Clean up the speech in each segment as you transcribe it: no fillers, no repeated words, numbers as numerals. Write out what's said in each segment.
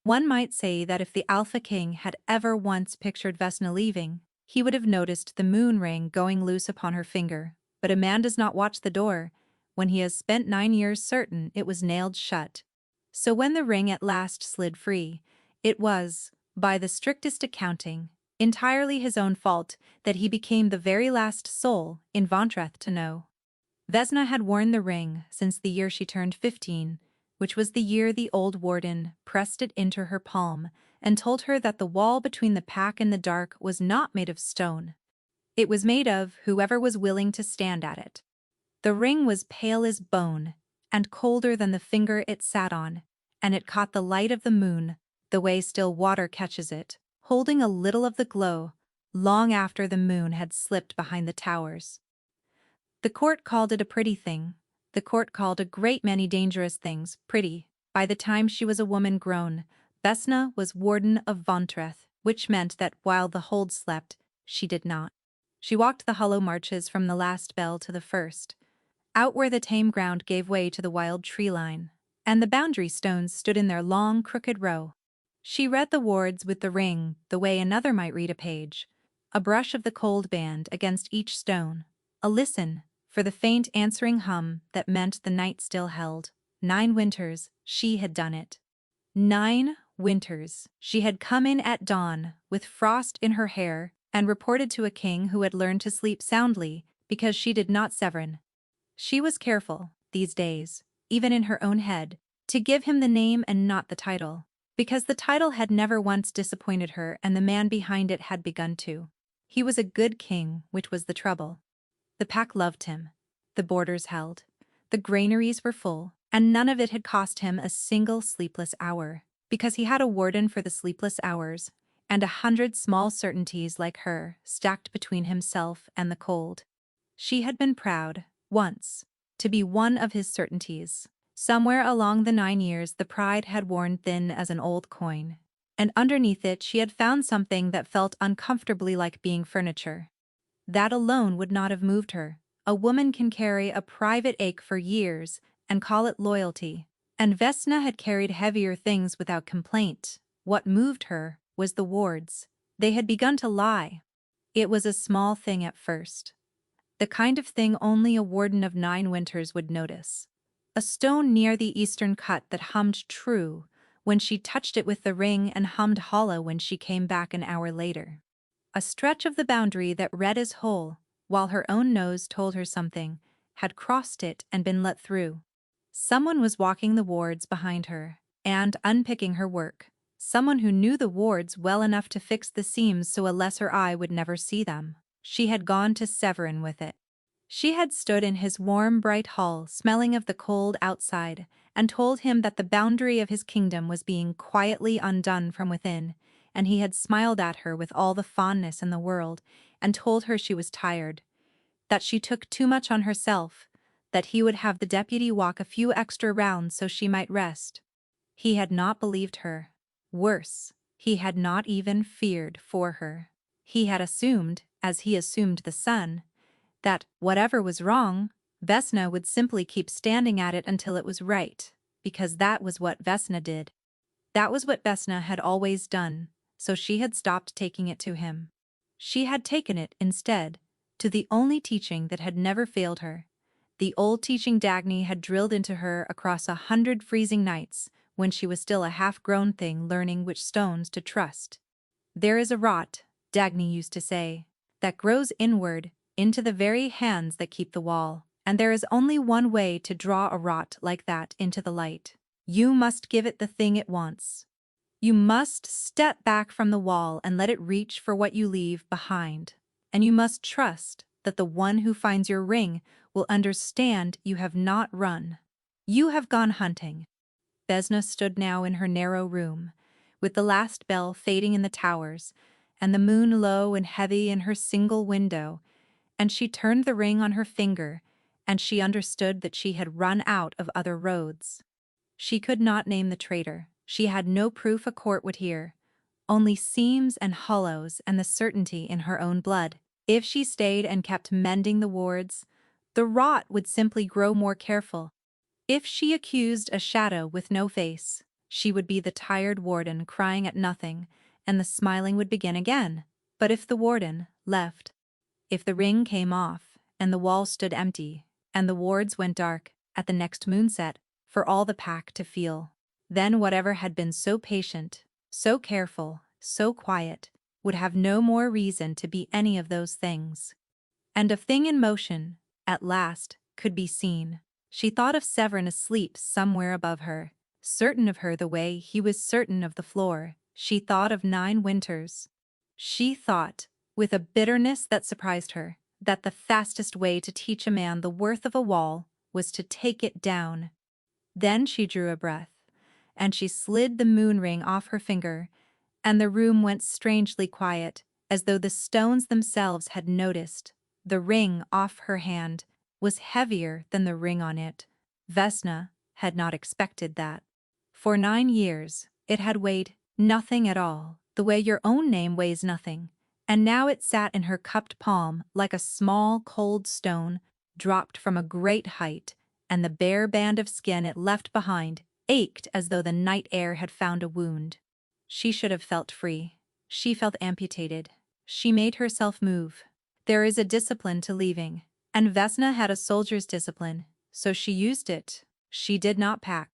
One might say that if the Alpha King had ever once pictured Vesna leaving, he would have noticed the moon ring going loose upon her finger. But a man does not watch the door when he has spent 9 years certain it was nailed shut. So when the ring at last slid free, it was, by the strictest accounting, entirely his own fault that he became the very last soul in Vontreth to know. Vesna had worn the ring since the year she turned 15, which was the year the old warden pressed it into her palm and told her that the wall between the pack and the dark was not made of stone. It was made of whoever was willing to stand at it. The ring was pale as bone and colder than the finger it sat on, and it caught the light of the moon, the way still water catches it, holding a little of the glow, long after the moon had slipped behind the towers. The court called it a pretty thing. The court called a great many dangerous things pretty. By the time she was a woman grown, Vesna was warden of Vontreth, which meant that while the hold slept, she did not. She walked the hollow marches from the last bell to the first, out where the tame ground gave way to the wild tree line, and the boundary stones stood in their long, crooked row. She read the wards with the ring the way another might read a page, a brush of the cold band against each stone, a listen for the faint answering hum that meant the night still held. 9 winters she had done it. 9 winters she had come in at dawn with frost in her hair and reported to a king who had learned to sleep soundly because she did not Severin. She was careful, these days, even in her own head, to give him the name and not the title, because the title had never once disappointed her and the man behind it had begun to. He was a good king, which was the trouble. The pack loved him. The borders held. The granaries were full, and none of it had cost him a single sleepless hour, because he had a warden for the sleepless hours, and 100 small certainties like her stacked between himself and the cold. She had been proud, once, to be one of his certainties. Somewhere along the 9 years the pride had worn thin as an old coin, and underneath it she had found something that felt uncomfortably like being furniture. That alone would not have moved her. A woman can carry a private ache for years and call it loyalty, and Vesna had carried heavier things without complaint. What moved her was the wards. They had begun to lie. It was a small thing at first, the kind of thing only a warden of 9 winters would notice. A stone near the eastern cut that hummed true when she touched it with the ring and hummed hollow when she came back an hour later. A stretch of the boundary that read as whole, while her own nose told her something, had crossed it and been let through. Someone was walking the wards behind her and unpicking her work. Someone who knew the wards well enough to fix the seams so a lesser eye would never see them. She had gone to Severin with it. She had stood in his warm, bright hall, smelling of the cold outside, and told him that the boundary of his kingdom was being quietly undone from within, and he had smiled at her with all the fondness in the world, and told her she was tired, that she took too much on herself, that he would have the deputy walk a few extra rounds so she might rest. He had not believed her. Worse, he had not even feared for her. He had assumed, as he assumed the sun, that, whatever was wrong, Vesna would simply keep standing at it until it was right, because that was what Vesna did. That was what Vesna had always done, so she had stopped taking it to him. She had taken it, instead, to the only teaching that had never failed her, the old teaching Dagny had drilled into her across 100 freezing nights when she was still a half-grown thing learning which stones to trust. There is a rot, Dagny used to say, that grows inward into the very hands that keep the wall, and there is only one way to draw a rot like that into the light. You must give it the thing it wants. You must step back from the wall and let it reach for what you leave behind, and you must trust that the one who finds your ring will understand you have not run. You have gone hunting. Vesna stood now in her narrow room, with the last bell fading in the towers, and the moon low and heavy in her single window, and she turned the ring on her finger, and she understood that she had run out of other roads. She could not name the traitor. She had no proof a court would hear, only seams and hollows and the certainty in her own blood. If she stayed and kept mending the wards, the rot would simply grow more careful. If she accused a shadow with no face, She would be the tired warden crying at nothing, and the smiling would begin again. But if the warden left, if the ring came off, and the wall stood empty, and the wards went dark at the next moonset for all the pack to feel, then whatever had been so patient, so careful, so quiet, would have no more reason to be any of those things. And a thing in motion, at last, could be seen. She thought of Severin asleep somewhere above her, certain of her the way he was certain of the floor. She thought of 9 winters. She thought, with a bitterness that surprised her, that the fastest way to teach a man the worth of a wall was to take it down. Then she drew a breath, and she slid the moon ring off her finger, and the room went strangely quiet, as though the stones themselves had noticed. The ring off her hand was heavier than the ring on it. Vesna had not expected that. For 9 years, it had weighed nothing at all, the way your own name weighs nothing, and now it sat in her cupped palm like a small, cold stone dropped from a great height, and the bare band of skin it left behind ached as though the night air had found a wound. She should have felt free. She felt amputated. She made herself move. There is a discipline to leaving, and Vesna had a soldier's discipline, so she used it. She did not pack.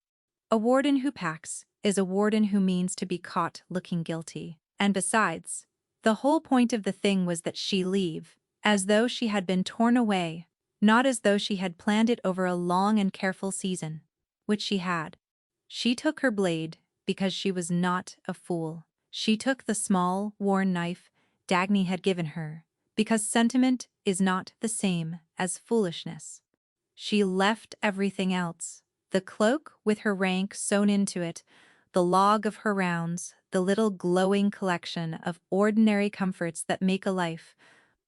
A warden who packs is a warden who means to be caught looking guilty. And besides, the whole point of the thing was that she leave, as though she had been torn away, not as though she had planned it over a long and careful season, which she had. She took her blade because she was not a fool. She took the small, worn knife Dagny had given her, because sentiment is not the same as foolishness. She left everything else, the cloak with her rank sewn into it, the log of her rounds, the little glowing collection of ordinary comforts that make a life,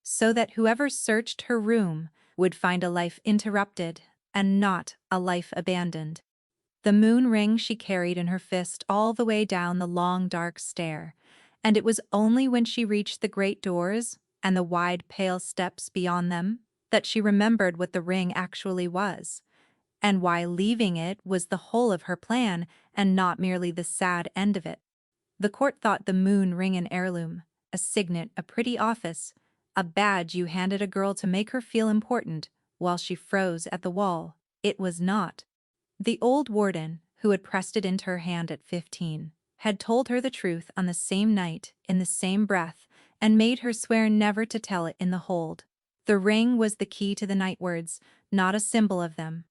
so that whoever searched her room would find a life interrupted and not a life abandoned. The moon ring she carried in her fist all the way down the long dark stair, and it was only when she reached the great doors and the wide pale steps beyond them that she remembered what the ring actually was, and why leaving it was the whole of her plan and not merely the sad end of it. The court thought the moon ring an heirloom, a signet, a pretty office, a badge you handed a girl to make her feel important while she froze at the wall. It was not. The old warden, who had pressed it into her hand at 15, had told her the truth on the same night, in the same breath, and made her swear never to tell it in the hold. The ring was the key to the night words, not a symbol of them.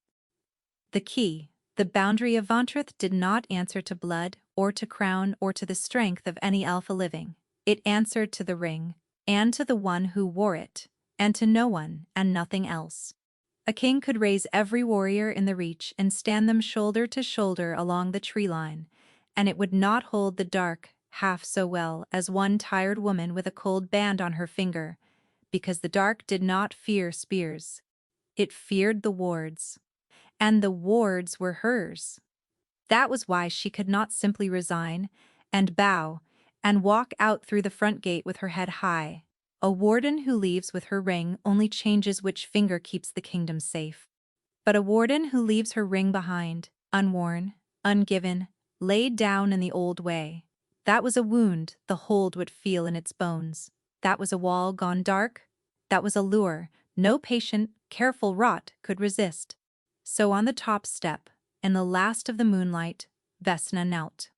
The key, the boundary of Vantrith, did not answer to blood, or to crown, or to the strength of any alpha living. It answered to the ring, and to the one who wore it, and to no one and nothing else. A king could raise every warrior in the Reach and stand them shoulder to shoulder along the tree line, and it would not hold the dark half so well as one tired woman with a cold band on her finger, because the dark did not fear spears. It feared the wards, and the wards were hers. That was why she could not simply resign and bow and walk out through the front gate with her head high. A warden who leaves with her ring only changes which finger keeps the kingdom safe. But a warden who leaves her ring behind, unworn, ungiven, laid down in the old way, that was a wound the hold would feel in its bones. That was a wall gone dark. That was a lure no patient, careful rot could resist. So on the top step, in the last of the moonlight, Vesna knelt.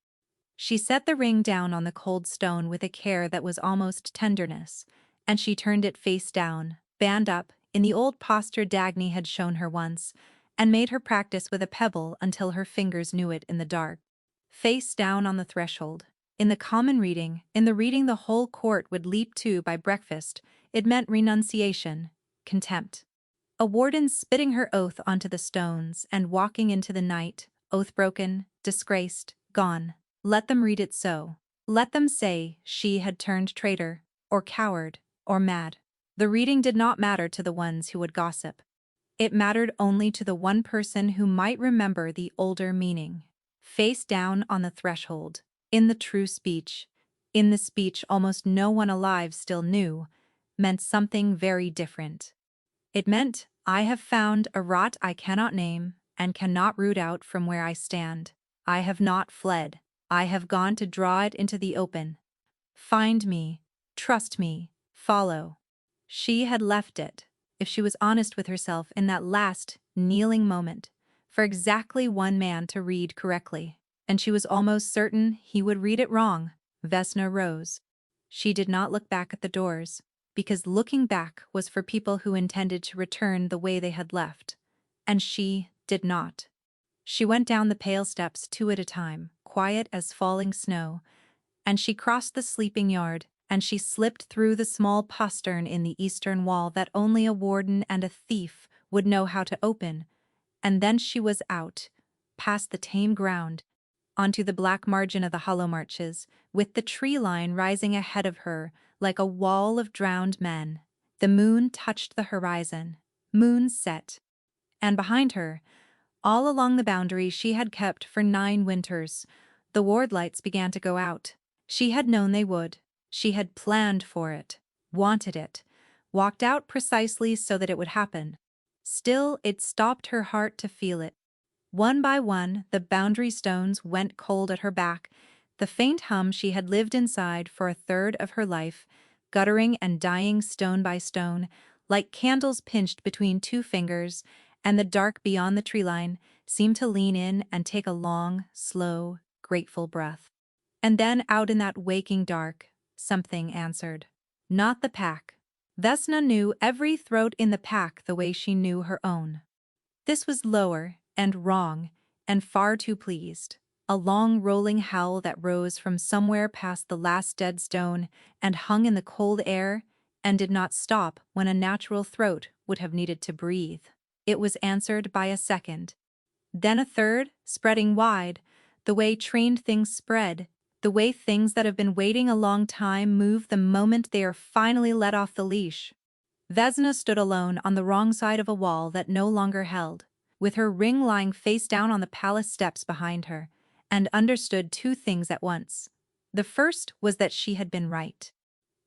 She set the ring down on the cold stone with a care that was almost tenderness, and she turned it face down, band up, in the old posture Dagny had shown her once, and made her practice with a pebble until her fingers knew it in the dark. Face down on the threshold. In the common reading, in the reading the whole court would leap to by breakfast, it meant renunciation, contempt. A warden spitting her oath onto the stones and walking into the night, oath broken, disgraced, gone. Let them read it so. Let them say she had turned traitor, or coward, or mad. The reading did not matter to the ones who would gossip. It mattered only to the one person who might remember the older meaning. Face down on the threshold, in the true speech, in the speech almost no one alive still knew, meant something very different. It meant, I have found a rot I cannot name and cannot root out from where I stand. I have not fled. I have gone to draw it into the open. Find me. Trust me. Follow. She had left it, if she was honest with herself in that last, kneeling moment, for exactly one man to read correctly. And she was almost certain he would read it wrong. Vesna rose. She did not look back at the doors, because looking back was for people who intended to return the way they had left. And she did not. She went down the pale steps 2 at a time, quiet as falling snow, and she crossed the sleeping yard, and she slipped through the small postern in the eastern wall that only a warden and a thief would know how to open, and then she was out, past the tame ground, onto the black margin of the hollow marches, with the tree line rising ahead of her like a wall of drowned men. The moon touched the horizon. Moon set. And behind her, all along the boundary she had kept for 9 winters, the ward lights began to go out. She had known they would. She had planned for it, wanted it, walked out precisely so that it would happen. Still, it stopped her heart to feel it. One by one, the boundary stones went cold at her back, the faint hum she had lived inside for a third of her life, guttering and dying stone by stone, like candles pinched between 2 fingers, and the dark beyond the tree line seemed to lean in and take a long, slow, grateful breath. And then out in that waking dark, something answered. Not the pack. Vesna knew every throat in the pack the way she knew her own. This was lower, and wrong, and far too pleased. A long rolling howl that rose from somewhere past the last dead stone and hung in the cold air and did not stop when a natural throat would have needed to breathe. It was answered by a second. Then a third, spreading wide, the way trained things spread, the way things that have been waiting a long time move the moment they are finally let off the leash. Vesna stood alone on the wrong side of a wall that no longer held, with her ring lying face down on the palace steps behind her, and understood 2 things at once. The first was that she had been right.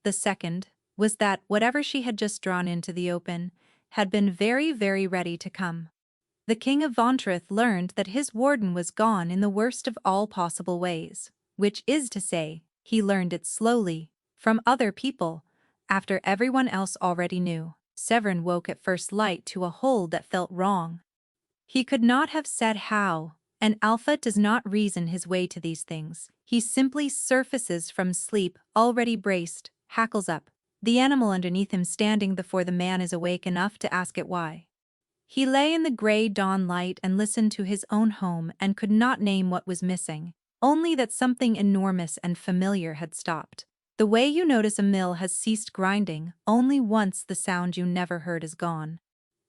The second was that whatever she had just drawn into the open had been very, very ready to come. The King of Vontrith learned that his warden was gone in the worst of all possible ways, which is to say, he learned it slowly, from other people, after everyone else already knew. Severin woke at first light to a hold that felt wrong. He could not have said how. An alpha does not reason his way to these things. He simply surfaces from sleep, already braced, hackles up, the animal underneath him standing before the man is awake enough to ask it why. He lay in the gray dawn light and listened to his own home and could not name what was missing, only that something enormous and familiar had stopped. The way you notice a mill has ceased grinding, only once the sound you never heard is gone.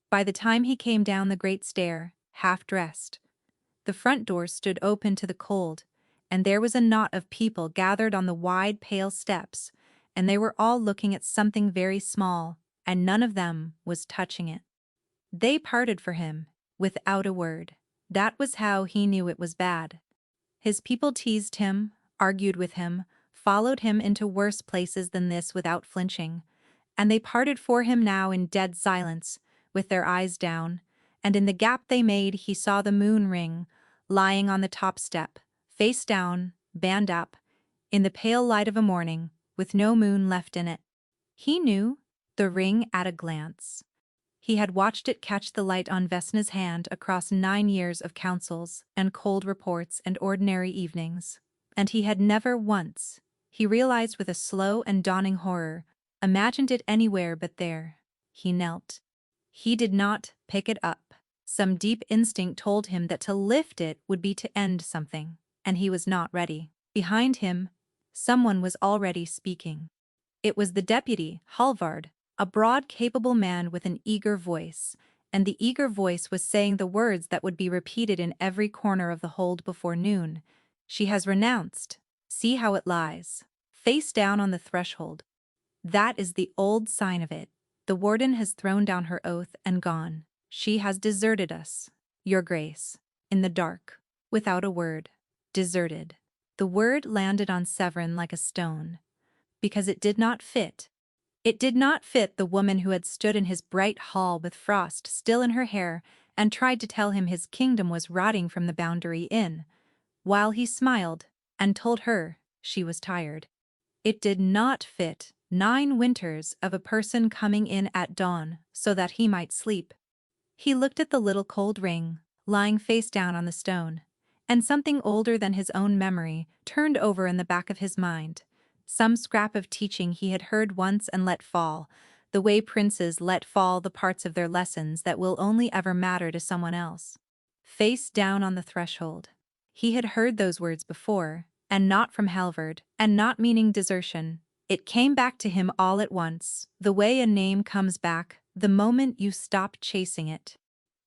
By the time he came down the great stair, half-dressed, the front door stood open to the cold, and there was a knot of people gathered on the wide, pale steps, and they were all looking at something very small, and none of them was touching it. They parted for him, without a word. That was how he knew it was bad. His people teased him, argued with him, followed him into worse places than this without flinching, and they parted for him now in dead silence, with their eyes down, and in the gap they made he saw the moon ring, lying on the top step, face down, band up, in the pale light of a morning, with no moon left in it. He knew the ring at a glance. He had watched it catch the light on Vesna's hand across 9 years of councils and cold reports and ordinary evenings, and he had never once, he realized with a slow and dawning horror, imagined it anywhere but there. He knelt. He did not pick it up. Some deep instinct told him that to lift it would be to end something, and he was not ready. Behind him, someone was already speaking. It was the deputy, Halvard, a broad, capable man with an eager voice, and the eager voice was saying the words that would be repeated in every corner of the hold before noon. She has renounced. See how it lies, face down on the threshold. That is the old sign of it. The warden has thrown down her oath and gone. She has deserted us, Your Grace, in the dark, without a word. Deserted. The word landed on Severin like a stone, because it did not fit. It did not fit the woman who had stood in his bright hall with frost still in her hair and tried to tell him his kingdom was rotting from the Boundary Inn. while he smiled and told her she was tired. It did not fit 9 winters of a person coming in at dawn so that he might sleep. He looked at the little cold ring, lying face down on the stone, and something older than his own memory turned over in the back of his mind. Some scrap of teaching he had heard once and let fall, the way princes let fall the parts of their lessons that will only ever matter to someone else. Face down on the threshold. He had heard those words before, and not from Halvard, and not meaning desertion. It came back to him all at once, the way a name comes back the moment you stop chasing it.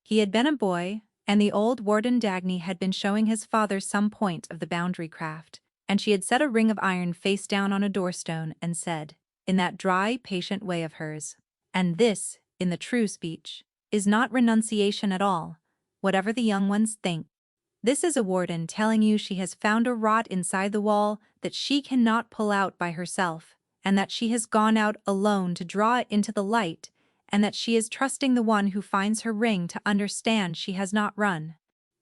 He had been a boy, and the old warden Dagny had been showing his father some point of the boundary craft, and she had set a ring of iron face down on a doorstone and said, in that dry, patient way of hers, "And this, in the true speech, is not renunciation at all, whatever the young ones think. This is a warden telling you she has found a rot inside the wall that she cannot pull out by herself, and that she has gone out alone to draw it into the light, and that she is trusting the one who finds her ring to understand she has not run.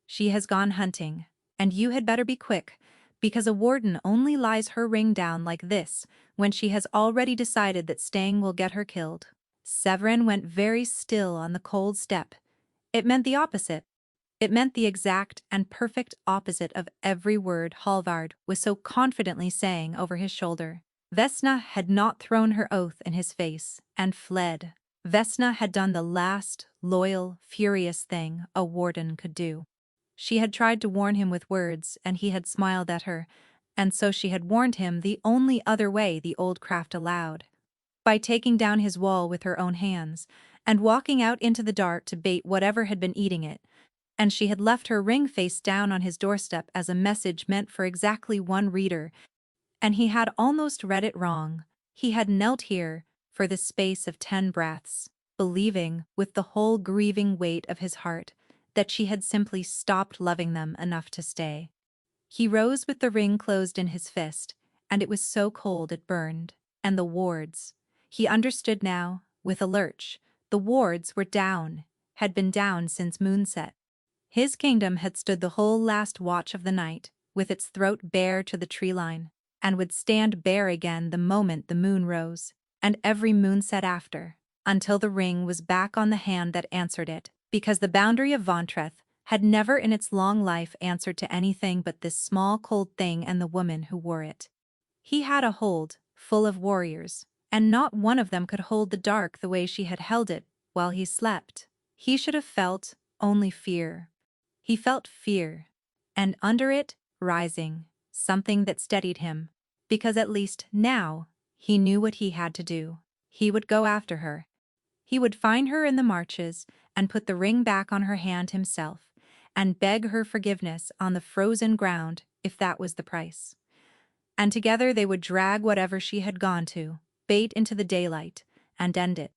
She has gone hunting, and you had better be quick, because a warden only lies her ring down like this when she has already decided that staying will get her killed." Severin went very still on the cold step. It meant the opposite. It meant the exact and perfect opposite of every word Halvard was so confidently saying over his shoulder. Vesna had not thrown her oath in his face and fled. Vesna had done the last, loyal, furious thing a warden could do. She had tried to warn him with words, and he had smiled at her, and so she had warned him the only other way the old craft allowed. By taking down his wall with her own hands, and walking out into the dark to bait whatever had been eating it, and she had left her ring face down on his doorstep as a message meant for exactly one reader, and he had almost read it wrong. He had knelt here for the space of 10 breaths, believing, with the whole grieving weight of his heart, that she had simply stopped loving them enough to stay. He rose with the ring closed in his fist, and it was so cold it burned. And the wards. He understood now, with a lurch. The wards were down, had been down since moonset. His kingdom had stood the whole last watch of the night, with its throat bare to the tree line, and would stand bare again the moment the moon rose, and every moonset after, until the ring was back on the hand that answered it, because the boundary of Vontreth had never in its long life answered to anything but this small cold thing and the woman who wore it. He had a hold, full of warriors, and not one of them could hold the dark the way she had held it while he slept. He should have felt only fear. He felt fear, and under it, rising, something that steadied him, because at least now he knew what he had to do. He would go after her. He would find her in the marches and put the ring back on her hand himself, and beg her forgiveness on the frozen ground if that was the price. And together they would drag whatever she had gone to, bait into the daylight, and end it.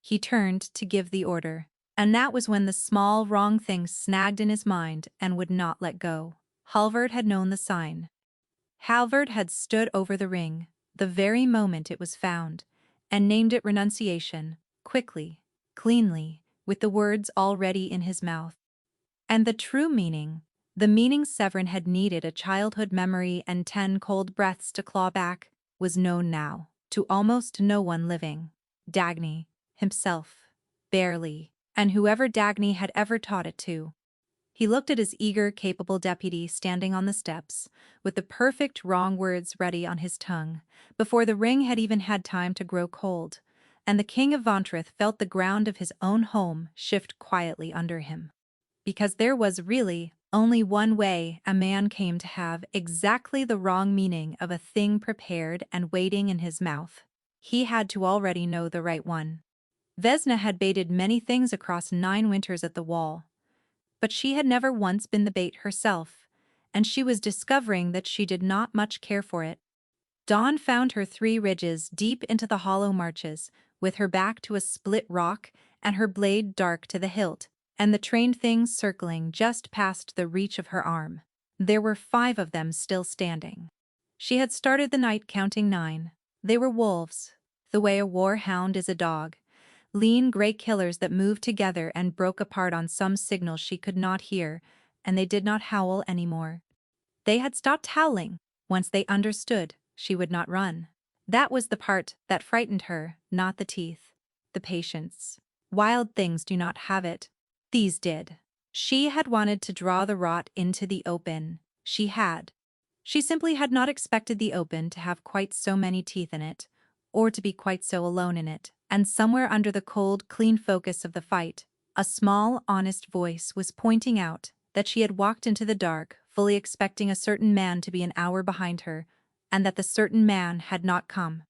He turned to give the order, and that was when the small wrong thing snagged in his mind and would not let go. Halvard had known the sign. Halvard had stood over the ring, the very moment it was found, and named it renunciation, quickly, cleanly, with the words already in his mouth. And the true meaning, the meaning Severin had needed a childhood memory and 10 cold breaths to claw back, was known now, to almost no one living. Dagny, himself, barely, and whoever Dagny had ever taught it to. He looked at his eager, capable deputy standing on the steps, with the perfect wrong words ready on his tongue, before the ring had even had time to grow cold, and the king of Vontreth felt the ground of his own home shift quietly under him. Because there was really only one way a man came to have exactly the wrong meaning of a thing prepared and waiting in his mouth. He had to already know the right one. Vesna had baited many things across 9 winters at the wall, but she had never once been the bait herself, and she was discovering that she did not much care for it. Dawn found her 3 ridges deep into the hollow marches, with her back to a split rock and her blade dark to the hilt, and the trained things circling just past the reach of her arm. There were 5 of them still standing. She had started the night counting 9. They were wolves, the way a war hound is a dog, lean gray killers that moved together and broke apart on some signal she could not hear, and they did not howl anymore. They had stopped howling. Once they understood, she would not run. That was the part that frightened her, not the teeth. The patience. Wild things do not have it. These did. She had wanted to draw the rot into the open. She had. She simply had not expected the open to have quite so many teeth in it, or to be quite so alone in it. And somewhere under the cold, clean focus of the fight, a small, honest voice was pointing out that she had walked into the dark, fully expecting a certain man to be an hour behind her, and that the certain man had not come.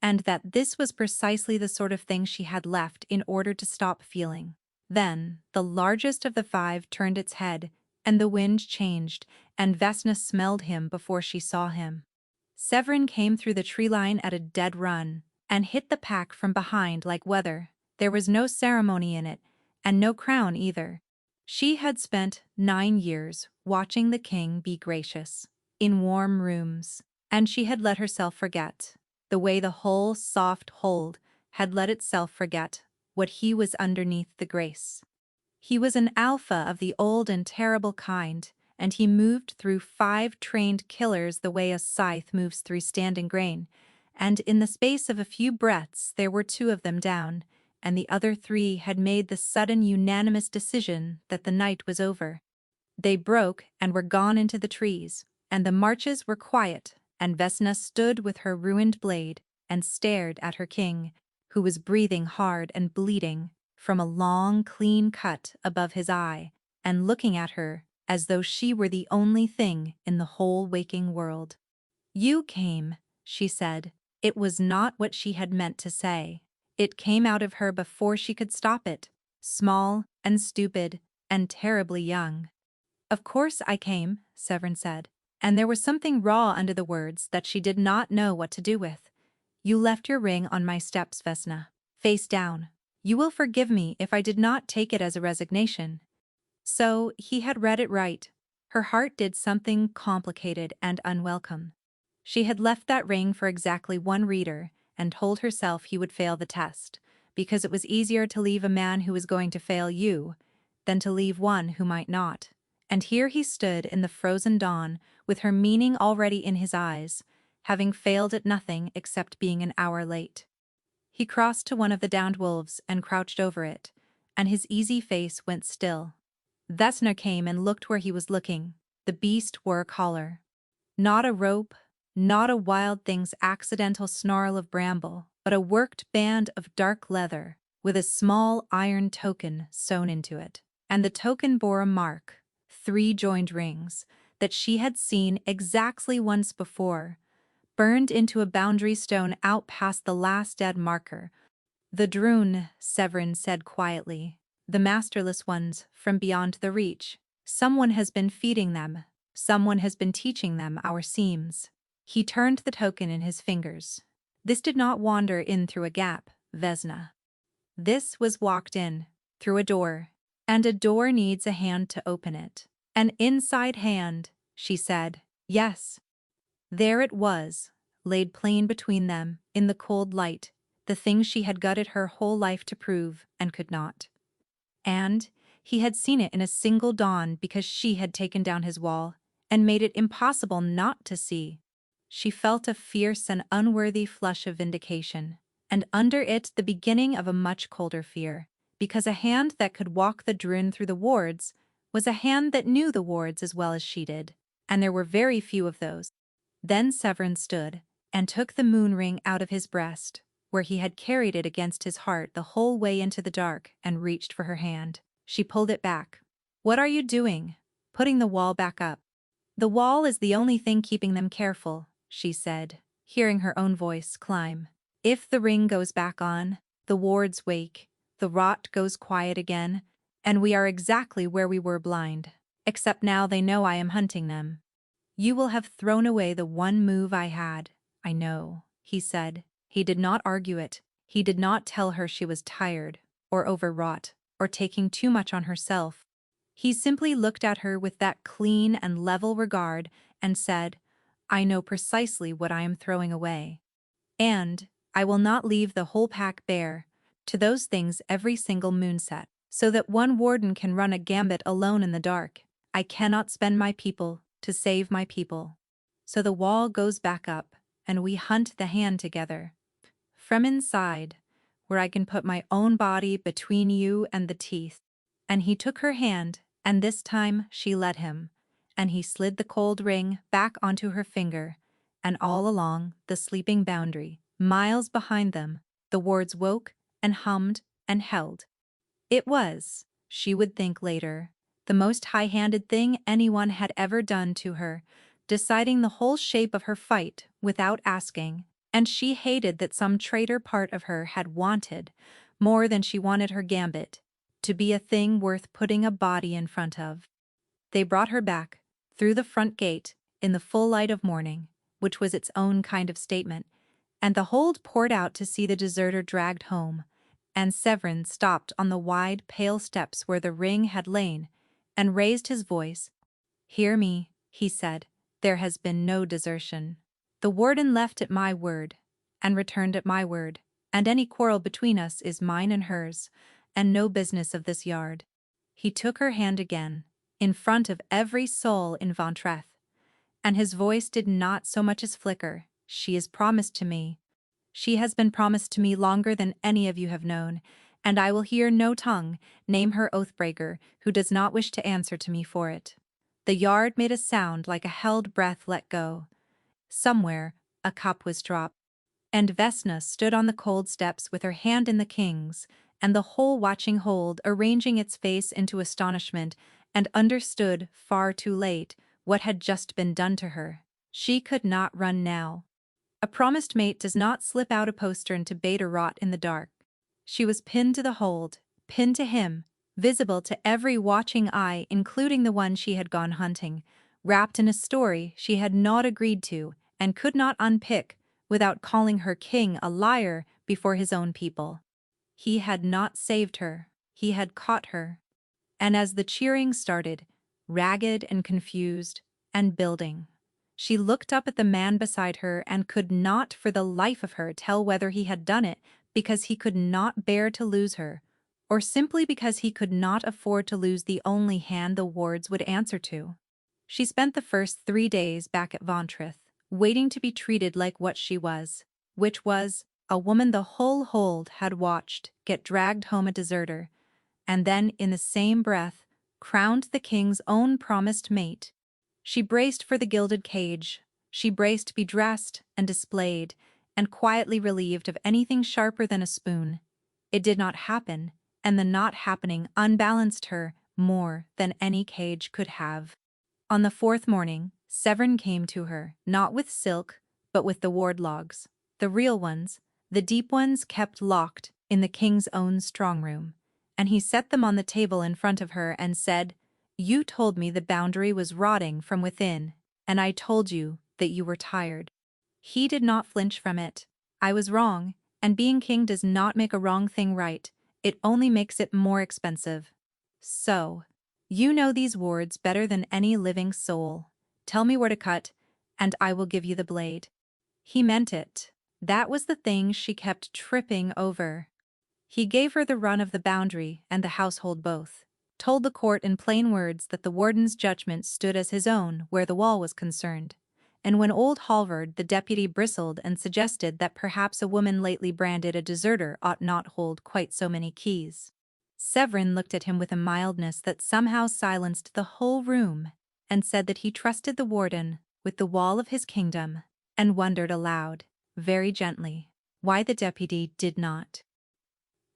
And that this was precisely the sort of thing she had left in order to stop feeling. Then, the largest of the five turned its head, and the wind changed, and Vesna smelled him before she saw him. Severin came through the tree line at a dead run, and hit the pack from behind like weather. There was no ceremony in it, and no crown either. She had spent 9 years watching the king be gracious, in warm rooms, and she had let herself forget, the way the whole soft hold had let itself forget what he was underneath the grace. He was an alpha of the old and terrible kind, and he moved through 5 trained killers the way a scythe moves through standing grain, and in the space of a few breaths there were 2 of them down, and the other 3 had made the sudden unanimous decision that the night was over. They broke and were gone into the trees, and the marches were quiet, and Vesna stood with her ruined blade and stared at her king, who was breathing hard and bleeding from a long, clean cut above his eye, and looking at her as though she were the only thing in the whole waking world. "You came," she said. It was not what she had meant to say. It came out of her before she could stop it, small and stupid and terribly young. "Of course I came," Severin said, and there was something raw under the words that she did not know what to do with. "You left your ring on my steps, Vesna, face down. You will forgive me if I did not take it as a resignation." So he had read it right. Her heart did something complicated and unwelcome. She had left that ring for exactly 1 reader and told herself he would fail the test, because it was easier to leave a man who was going to fail you than to leave one who might not. And here he stood in the frozen dawn with her meaning already in his eyes, having failed at nothing except being an hour late. He crossed to one of the downed wolves and crouched over it, and his easy face went still. Vesna came and looked where he was looking. The beast wore a collar. Not a rope, not a wild thing's accidental snarl of bramble, but a worked band of dark leather, with a small iron token sewn into it. And the token bore a mark, 3 joined rings, that she had seen exactly once before, burned into a boundary stone out past the last dead marker. "The Droon," Severin said quietly. "The masterless ones from beyond the reach. Someone has been feeding them. Someone has been teaching them our seams." He turned the token in his fingers. "This did not wander in through a gap, Vesna. This was walked in, through a door, and a door needs a hand to open it. An inside hand," she said. "Yes." There it was, laid plain between them, in the cold light, the thing she had gutted her whole life to prove and could not. And he had seen it in a single dawn because she had taken down his wall and made it impossible not to see. She felt a fierce and unworthy flush of vindication, and under it the beginning of a much colder fear, because a hand that could walk the Droon through the wards was a hand that knew the wards as well as she did, and there were very few of those. Then Severin stood and took the moon ring out of his breast, where he had carried it against his heart the whole way into the dark, and reached for her hand. She pulled it back. "What are you doing?" "Putting the wall back up." "The wall is the only thing keeping them careful," she said, hearing her own voice climb. "If the ring goes back on, the wards wake, the rot goes quiet again, and we are exactly where we were blind. Except now they know I am hunting them." "You will have thrown away the one move I had, I know," he said. He did not argue it. He did not tell her she was tired, or overwrought, or taking too much on herself. He simply looked at her with that clean and level regard and said, "I know precisely what I am throwing away. And I will not leave the whole pack bare to those things every single moonset, so that one warden can run a gambit alone in the dark. I cannot spend my people to save my people. So the wall goes back up, and we hunt the hand together. From inside, where I can put my own body between you and the teeth. And he took her hand, and this time she let him, and he slid the cold ring back onto her finger, and all along the sleeping boundary, miles behind them, the wards woke and hummed and held. It was, she would think later, the most high-handed thing anyone had ever done to her, deciding the whole shape of her fight without asking, and she hated that some traitor part of her had wanted, more than she wanted her gambit, to be a thing worth putting a body in front of. They brought her back, through the front gate, in the full light of morning, which was its own kind of statement, and the hold poured out to see the deserter dragged home, and Severin stopped on the wide, pale steps where the ring had lain, and raised his voice. "Hear me," he said, "there has been no desertion. The warden left at my word, and returned at my word, and any quarrel between us is mine and hers, and no business of this yard." He took her hand again, in front of every soul in Ventreth, and his voice did not so much as flicker. "She is promised to me. She has been promised to me longer than any of you have known, and I will hear no tongue name her oathbreaker who does not wish to answer to me for it." The yard made a sound like a held breath let go. Somewhere, a cup was dropped, and Vesna stood on the cold steps with her hand in the king's, and the whole watching hold arranging its face into astonishment, and understood, far too late, what had just been done to her. She could not run now. A promised mate does not slip out a postern to bait or rot in the dark. She was pinned to the hold, pinned to him, visible to every watching eye including the one she had gone hunting, wrapped in a story she had not agreed to and could not unpick without calling her king a liar before his own people. He had not saved her, he had caught her. And as the cheering started, ragged and confused, and building, she looked up at the man beside her and could not for the life of her tell whether he had done it because he could not bear to lose her, or simply because he could not afford to lose the only hand the wards would answer to. She spent the first 3 days back at Ventreth, waiting to be treated like what she was, which was a woman the whole hold had watched get dragged home a deserter, and then in the same breath crowned the king's own promised mate. She braced for the gilded cage. She braced to be dressed and displayed, and quietly relieved of anything sharper than a spoon. It did not happen, and the not happening unbalanced her more than any cage could have. On the 4th morning, Severin came to her, not with silk, but with the ward logs, the real ones, the deep ones kept locked in the king's own strong room, and he set them on the table in front of her and said, "You told me the boundary was rotting from within, and I told you that you were tired." He did not flinch from it. "I was wrong, and being king does not make a wrong thing right, it only makes it more expensive. So, you know these wards better than any living soul. Tell me where to cut, and I will give you the blade." He meant it. That was the thing she kept tripping over. He gave her the run of the boundary and the household both, told the court in plain words that the warden's judgment stood as his own where the wall was concerned, and when old Halvard the deputy bristled and suggested that perhaps a woman lately branded a deserter ought not hold quite so many keys, Severin looked at him with a mildness that somehow silenced the whole room, and said that he trusted the warden with the wall of his kingdom, and wondered aloud, very gently, why the deputy did not.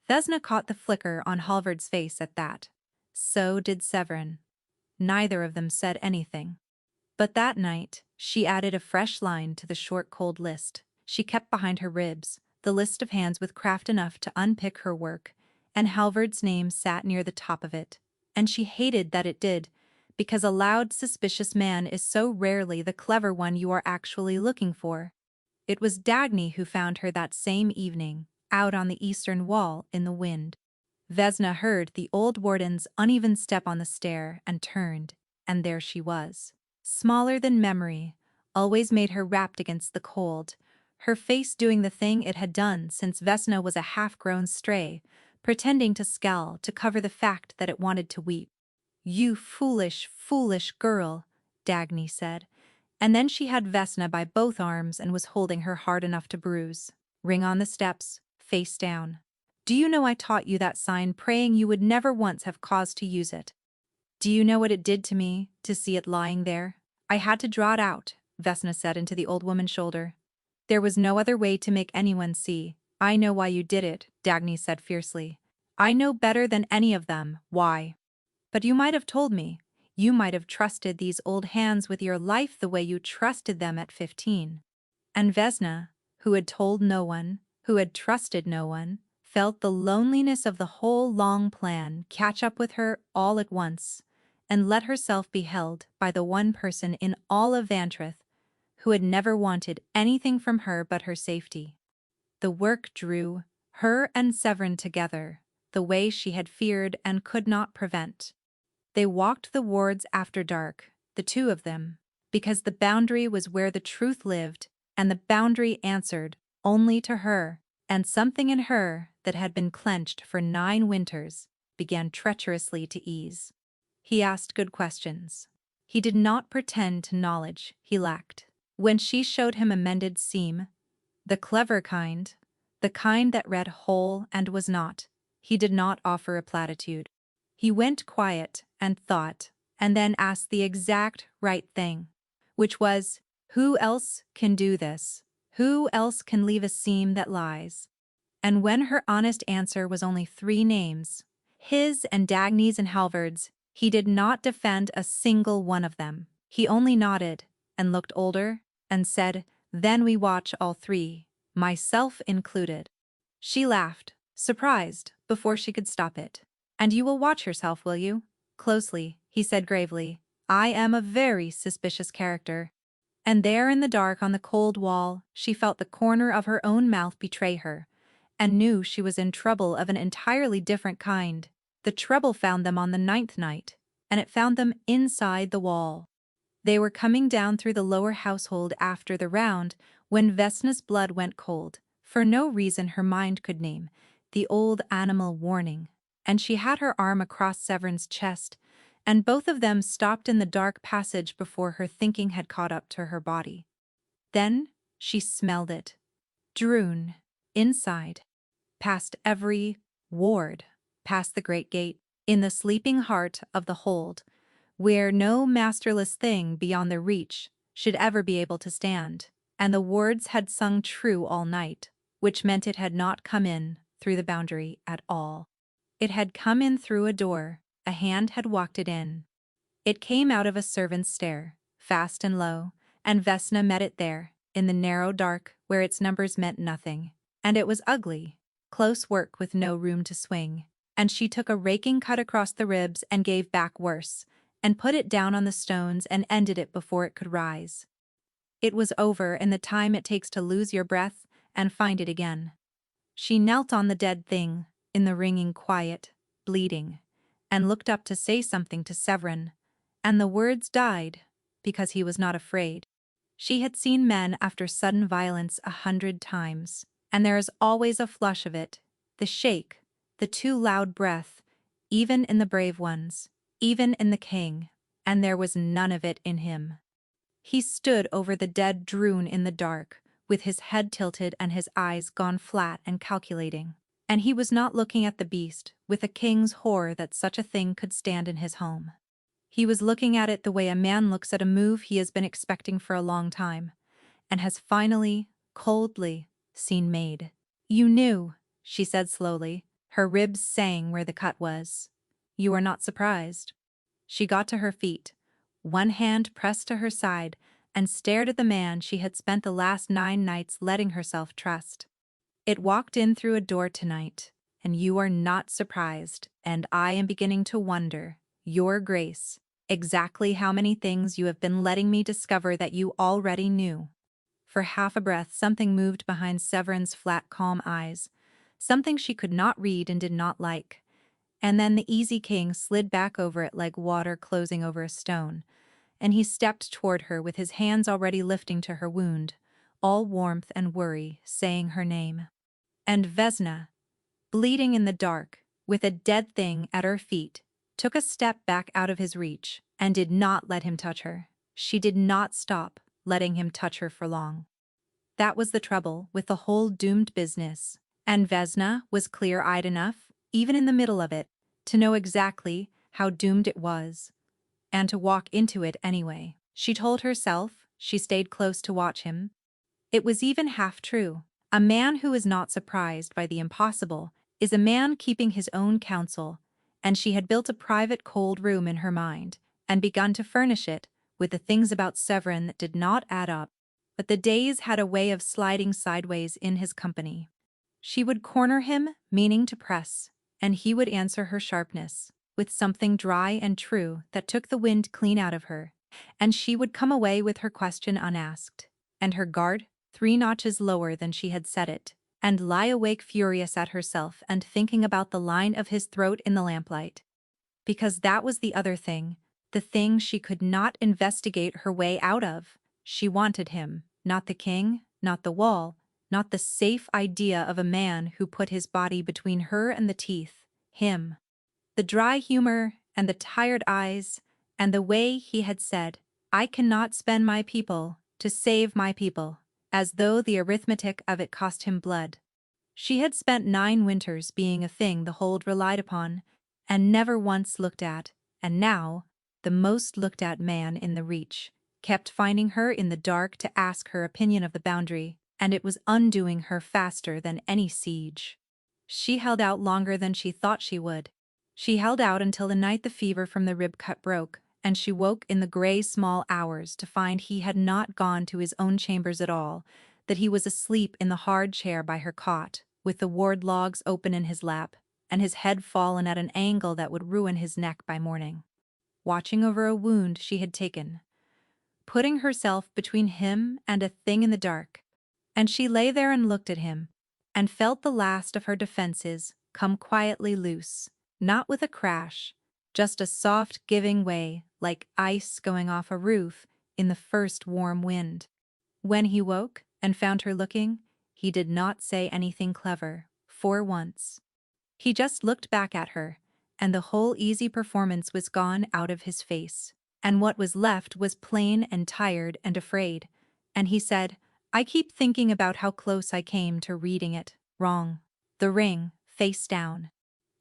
Vesna caught the flicker on Halvard's face at that. So did Severin. Neither of them said anything. But that night, she added a fresh line to the short cold list she kept behind her ribs, the list of hands with craft enough to unpick her work, and Halvard's name sat near the top of it, and she hated that it did, because a loud, suspicious man is so rarely the clever one you are actually looking for. It was Dagny who found her that same evening, out on the eastern wall in the wind. Vesna heard the old warden's uneven step on the stair and turned, and there she was. Smaller than memory, always made her wrapped against the cold, her face doing the thing it had done since Vesna was a half-grown stray, pretending to scowl to cover the fact that it wanted to weep. "You foolish, foolish girl, Dagny said. And then she had Vesna by both arms and was holding her hard enough to bruise. Ring on the steps, face down. Do you know I taught you that sign praying you would never once have cause to use it? Do you know what it did to me, to see it lying there? I had to draw it out, Vesna said into the old woman's shoulder. There was no other way to make anyone see. I know why you did it, Dagny said fiercely. I know better than any of them, why. But you might have told me. You might have trusted these old hands with your life the way you trusted them at 15. And Vesna, who had told no one, who had trusted no one, felt the loneliness of the whole long plan catch up with her all at once, and let herself be held by the one person in all of Vantreth who had never wanted anything from her but her safety. The work drew her and Severin together, the way she had feared and could not prevent. They walked the wards after dark, the two of them, because the boundary was where the truth lived, and the boundary answered only to her, and something in her that had been clenched for 9 winters began treacherously to ease. He asked good questions. He did not pretend to knowledge he lacked. When she showed him a mended seam, the clever kind, the kind that read whole and was not, he did not offer a platitude. He went quiet and thought, and then asked the exact right thing, which was, who else can do this? Who else can leave a seam that lies? And when her honest answer was only 3 names, his and Dagny's and Halvard's, he did not defend a single one of them. He only nodded and looked older and said, then we watch all 3, myself included. She laughed, surprised, before she could stop it. And you will watch yourself, will you? Closely, he said gravely. I am a very suspicious character. And there in the dark on the cold wall, she felt the corner of her own mouth betray her, and knew she was in trouble of an entirely different kind. The trouble found them on the 9th night, and it found them inside the wall. They were coming down through the lower household after the round when Vesna's blood went cold, for no reason her mind could name, the old animal warning, and she had her arm across Severin's chest, and both of them stopped in the dark passage before her thinking had caught up to her body. Then she smelled it. Droon, inside, past every ward, past the great gate, in the sleeping heart of the hold, where no masterless thing beyond their reach should ever be able to stand, and the words had sung true all night, which meant it had not come in through the boundary at all. It had come in through a door, a hand had walked it in. It came out of a servant's stair, fast and low, and Vesna met it there, in the narrow dark where its numbers meant nothing, and it was ugly, close work with no room to swing, and she took a raking cut across the ribs and gave back worse, and put it down on the stones and ended it before it could rise. It was over in the time it takes to lose your breath and find it again. She knelt on the dead thing, in the ringing quiet, bleeding, and looked up to say something to Severin, and the words died because he was not afraid. She had seen men after sudden violence 100 times, and there is always a flush of it, the shake, the too loud breath, even in the brave ones, even in the king, and there was none of it in him. He stood over the dead Droon in the dark, with his head tilted and his eyes gone flat and calculating. And he was not looking at the beast with a king's horror that such a thing could stand in his home. He was looking at it the way a man looks at a move he has been expecting for a long time, and has finally, coldly, seen made. You knew, she said slowly, her ribs sang where the cut was. You are not surprised. She got to her feet, one hand pressed to her side, and stared at the man she had spent the last 9 nights letting herself trust. It walked in through a door tonight, and you are not surprised, and I am beginning to wonder, Your Grace, exactly how many things you have been letting me discover that you already knew. For half a breath something moved behind Severin's flat calm eyes, something she could not read and did not like, and then the easy king slid back over it like water closing over a stone, and he stepped toward her with his hands already lifting to her wound, all warmth and worry, saying her name. And Vesna, bleeding in the dark, with a dead thing at her feet, took a step back out of his reach, and did not let him touch her. She did not stop letting him touch her for long. That was the trouble with the whole doomed business, and Vesna was clear-eyed enough, even in the middle of it, to know exactly how doomed it was, and to walk into it anyway. She told herself she stayed close to watch him. It was even half true. A man who is not surprised by the impossible is a man keeping his own counsel, and she had built a private cold room in her mind and begun to furnish it with the things about Severin that did not add up. But the days had a way of sliding sideways in his company. She would corner him, meaning to press, and he would answer her sharpness with something dry and true that took the wind clean out of her, and she would come away with her question unasked, and her guard 3 notches lower than she had set it, and lie awake furious at herself and thinking about the line of his throat in the lamplight. Because that was the other thing, the thing she could not investigate her way out of. She wanted him, not the king, not the wall, not the safe idea of a man who put his body between her and the teeth. Him. The dry humor and the tired eyes, and the way he had said, "I cannot spend my people to save my people," as though the arithmetic of it cost him blood. She had spent 9 winters being a thing the hold relied upon, and never once looked at, and now, the most looked at man in the Reach, kept finding her in the dark to ask her opinion of the boundary, and it was undoing her faster than any siege. She held out longer than she thought she would. She held out until the night the fever from the rib cut broke, and she woke in the gray small hours to find he had not gone to his own chambers at all, that he was asleep in the hard chair by her cot, with the ward logs open in his lap, and his head fallen at an angle that would ruin his neck by morning, watching over a wound she had taken, putting herself between him and a thing in the dark. And she lay there and looked at him, and felt the last of her defenses come quietly loose, not with a crash, just a soft giving way like ice going off a roof in the first warm wind. When he woke and found her looking, he did not say anything clever, for once. He just looked back at her, and the whole easy performance was gone out of his face, and what was left was plain and tired and afraid. And he said, "I keep thinking about how close I came to reading it wrong. The ring, face down.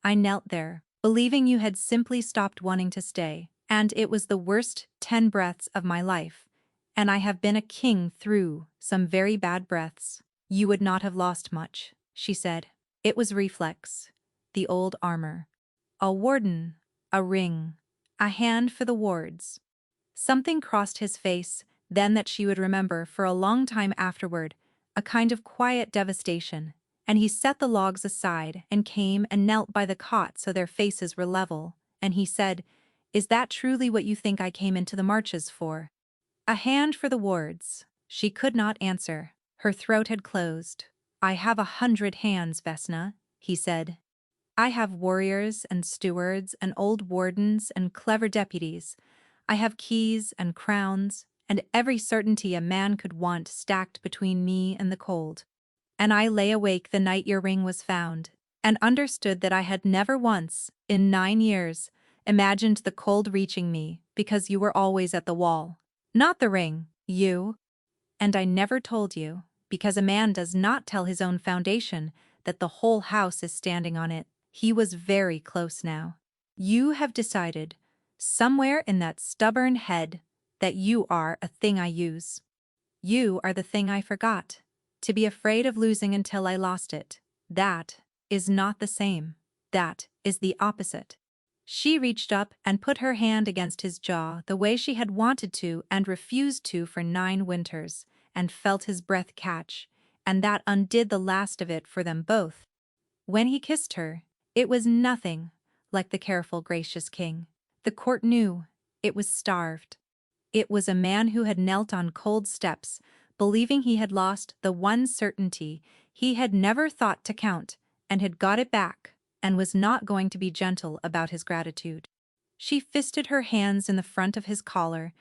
I knelt there, believing you had simply stopped wanting to stay, and it was the worst 10 breaths of my life. And I have been a king through some very bad breaths. You would not have lost much," she said. It was reflex, the old armor. A warden, a ring, a hand for the wards. Something crossed his face then that she would remember for a long time afterward, a kind of quiet devastation, and he set the logs aside and came and knelt by the cot so their faces were level, and he said, "Is that truly what you think I came into the marches for?" A hand for the wards. She could not answer. Her throat had closed. "I have 100 hands, Vesna," he said. "I have warriors and stewards and old wardens and clever deputies. I have keys and crowns and every certainty a man could want stacked between me and the cold. And I lay awake the night your ring was found, and understood that I had never once, in 9 years, imagined the cold reaching me because you were always at the wall. Not the ring, you. And I never told you, because a man does not tell his own foundation that the whole house is standing on it." He was very close now. "You have decided, somewhere in that stubborn head, that you are a thing I use. You are the thing I forgot. To be afraid of losing until I lost it. That is not the same. That is the opposite." She reached up and put her hand against his jaw the way she had wanted to and refused to for 9 winters, and felt his breath catch, and that undid the last of it for them both. When he kissed her, it was nothing like the careful, gracious king. The court knew it was starved. It was a man who had knelt on cold steps, believing he had lost the one certainty he had never thought to count, and had got it back, and was not going to be gentle about his gratitude. She fisted her hands in the front of his collar,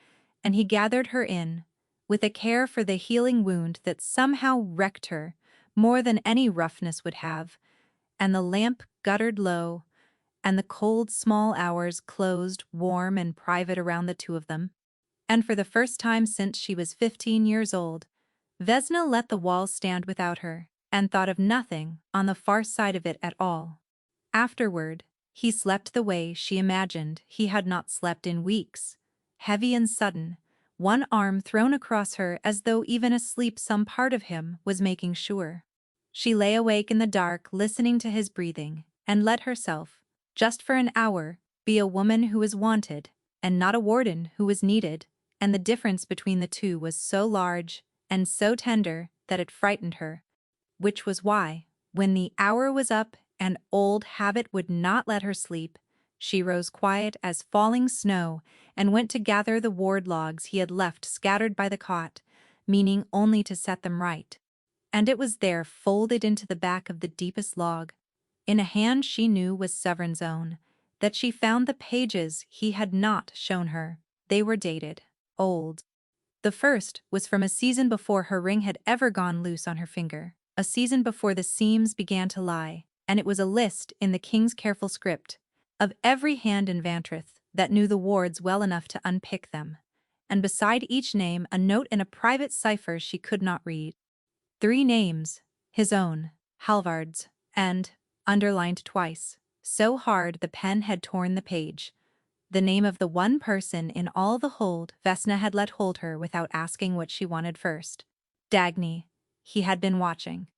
and he gathered her in, with a care for the healing wound that somehow wrecked her more than any roughness would have, and the lamp guttered low, and the cold small hours closed warm and private around the two of them. And for the first time since she was 15 years old, Vesna let the wall stand without her, and thought of nothing on the far side of it at all. Afterward, he slept the way she imagined he had not slept in weeks, heavy and sudden, one arm thrown across her as though even asleep some part of him was making sure. She lay awake in the dark listening to his breathing, and let herself, just for an hour, be a woman who was wanted, and not a warden who was needed, and the difference between the two was so large and so tender that it frightened her, which was why, when the hour was up and old habit would not let her sleep, she rose quiet as falling snow and went to gather the ward logs he had left scattered by the cot, meaning only to set them right. And it was there, folded into the back of the deepest log, in a hand she knew was Severin's own, that she found the pages he had not shown her. They were dated, old. The first was from a season before her ring had ever gone loose on her finger, a season before the seams began to lie, and it was a list in the king's careful script of every hand in Vantrith that knew the wards well enough to unpick them, and beside each name a note in a private cipher she could not read. 3 names, his own, Halvard's, and, underlined twice, so hard the pen had torn the page, the name of the one person in all the hold Vesna had let hold her without asking what she wanted first. Dagny. He had been watching.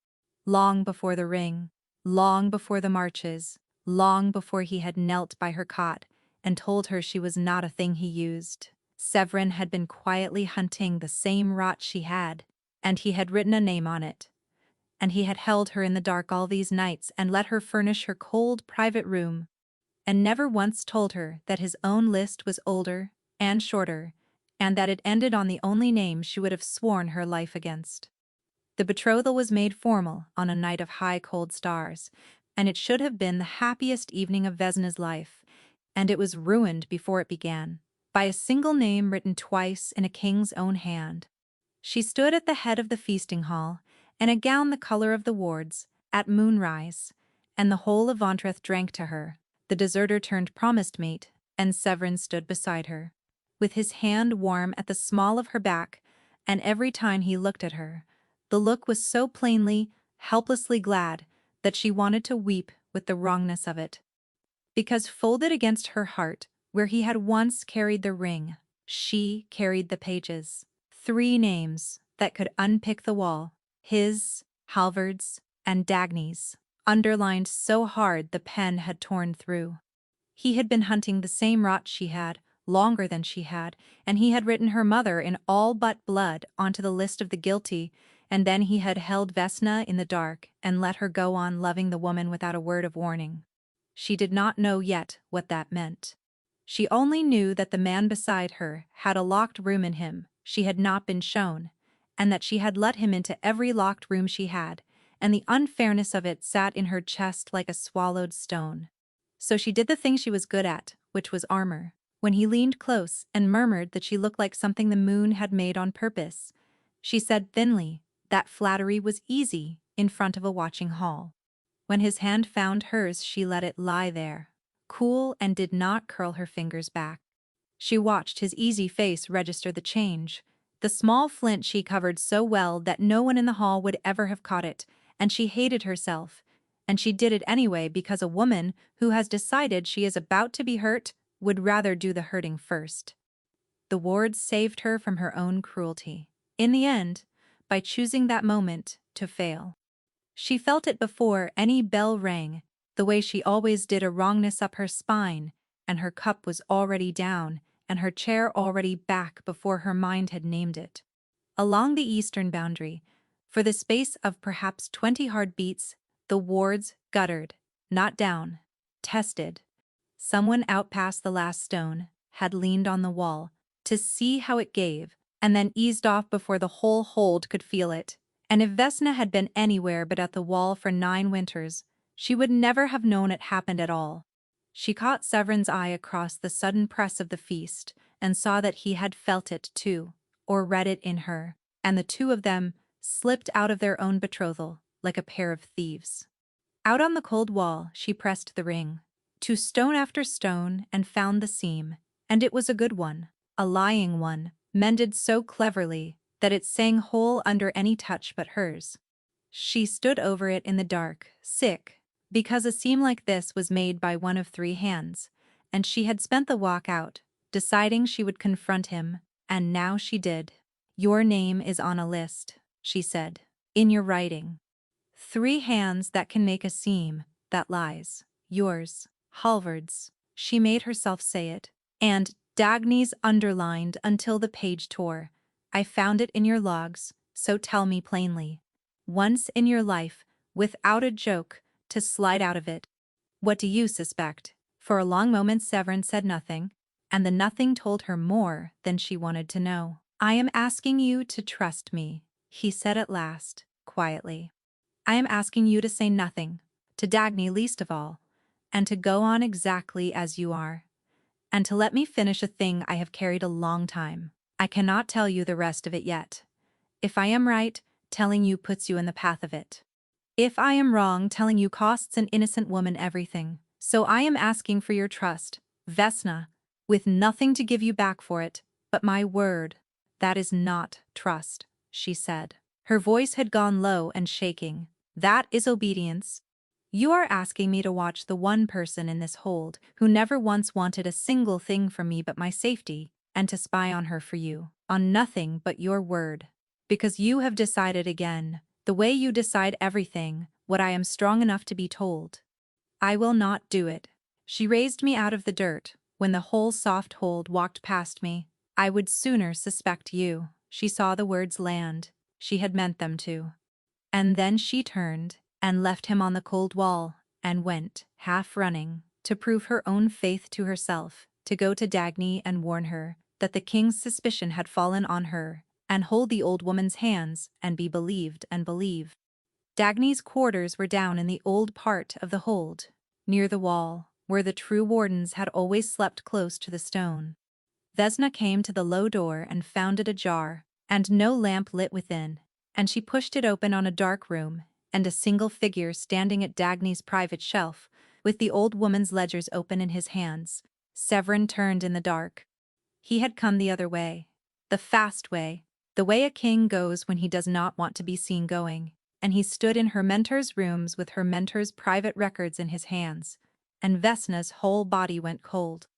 Long before the ring, long before the marches, long before he had knelt by her cot and told her she was not a thing he used, Severin had been quietly hunting the same rot she had, and he had written a name on it. And he had held her in the dark all these nights and let her furnish her cold private room, and never once told her that his own list was older and shorter, and that it ended on the only name she would have sworn her life against. The betrothal was made formal on a night of high cold stars, and it should have been the happiest evening of Vesna's life, and it was ruined before it began, by a single name written twice in a king's own hand. She stood at the head of the feasting hall, in a gown the color of the wards, at moonrise, and the whole of Vantreth drank to her. The deserter turned promised mate, and Severin stood beside her, with his hand warm at the small of her back, and every time he looked at her, the look was so plainly, helplessly glad, that she wanted to weep with the wrongness of it. Because folded against her heart, where he had once carried the ring, she carried the pages. 3 names that could unpick the wall, his, Halvard's, and Dagny's, underlined so hard the pen had torn through. He had been hunting the same rot she had, longer than she had, and he had written her mother in all but blood onto the list of the guilty, and then he had held Vesna in the dark and let her go on loving the woman without a word of warning. She did not know yet what that meant. She only knew that the man beside her had a locked room in him she had not been shown, and that she had let him into every locked room she had, and the unfairness of it sat in her chest like a swallowed stone. So she did the thing she was good at, which was armor. When he leaned close and murmured that she looked like something the moon had made on purpose, she said thinly that flattery was easy in front of a watching hall. When his hand found hers, she let it lie there, cool, and did not curl her fingers back. She watched his easy face register the change, the small flint she covered so well that no one in the hall would ever have caught it, and she hated herself, and she did it anyway because a woman who has decided she is about to be hurt would rather do the hurting first. The wards saved her from her own cruelty, in the end, by choosing that moment to fail. She felt it before any bell rang, the way she always did, a wrongness up her spine, and her cup was already down, and her chair already back before her mind had named it. Along the eastern boundary, for the space of perhaps 20 hard beats, the wards guttered, not down, tested. Someone out past the last stone had leaned on the wall to see how it gave, and then eased off before the whole hold could feel it. And if Vesna had been anywhere but at the wall for 9 winters, she would never have known it happened at all. She caught Severin's eye across the sudden press of the feast, and saw that he had felt it too, or read it in her, and the two of them slipped out of their own betrothal like a pair of thieves. Out on the cold wall she pressed the ring, to stone after stone, and found the seam, and it was a good one, a lying one, mended so cleverly that it sang whole under any touch but hers. She stood over it in the dark, sick, because a seam like this was made by one of 3 hands, and she had spent the walk out, deciding she would confront him, and now she did. "Your name is on a list," she said, "in your writing. 3 hands that can make a seam, that lies. Yours, Halvard's." She made herself say it, and Dagny's underlined until the page tore. "I found it in your logs, so tell me plainly. Once in your life, without a joke, to slide out of it. What do you suspect?" For a long moment Severin said nothing, and the nothing told her more than she wanted to know. "I am asking you to trust me," he said at last, quietly. "I am asking you to say nothing, to Dagny least of all, and to go on exactly as you are, and to let me finish a thing I have carried a long time. I cannot tell you the rest of it yet. If I am right, telling you puts you in the path of it. If I am wrong, telling you costs an innocent woman everything. So I am asking for your trust, Vesna, with nothing to give you back for it, but my word." "That is not trust," she said. Her voice had gone low and shaking. "That is obedience. You are asking me to watch the one person in this hold who never once wanted a single thing from me but my safety, and to spy on her for you, on nothing but your word. Because you have decided again, the way you decide everything, what I am strong enough to be told. I will not do it." She raised me out of the dirt. When the whole soft hold walked past me, "I would sooner suspect you." She saw the words land. She had meant them to. And then she turned and left him on the cold wall, and went, half running, to prove her own faith to herself, to go to Dagny and warn her that the king's suspicion had fallen on her, and hold the old woman's hands and be believed and believe. Dagny's quarters were down in the old part of the hold, near the wall, where the true wardens had always slept close to the stone. Vesna came to the low door and found it ajar, and no lamp lit within, and she pushed it open on a dark room, and a single figure standing at Dagny's private shelf, with the old woman's ledgers open in his hands. Severin turned in the dark. He had come the other way. The fast way. The way a king goes when he does not want to be seen going. And he stood in her mentor's rooms with her mentor's private records in his hands. And Vesna's whole body went cold.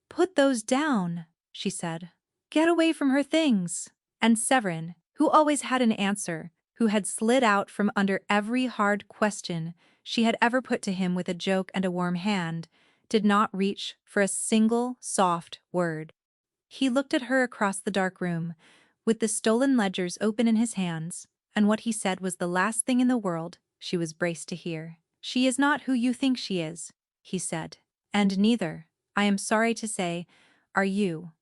"Put those down," she said. "Get away from her things." And Severin, who always had an answer, who had slid out from under every hard question she had ever put to him with a joke and a warm hand, did not reach for a single soft word. He looked at her across the dark room, with the stolen ledgers open in his hands, and what he said was the last thing in the world she was braced to hear. "She is not who you think she is," he said, "and neither, I am sorry to say, are you."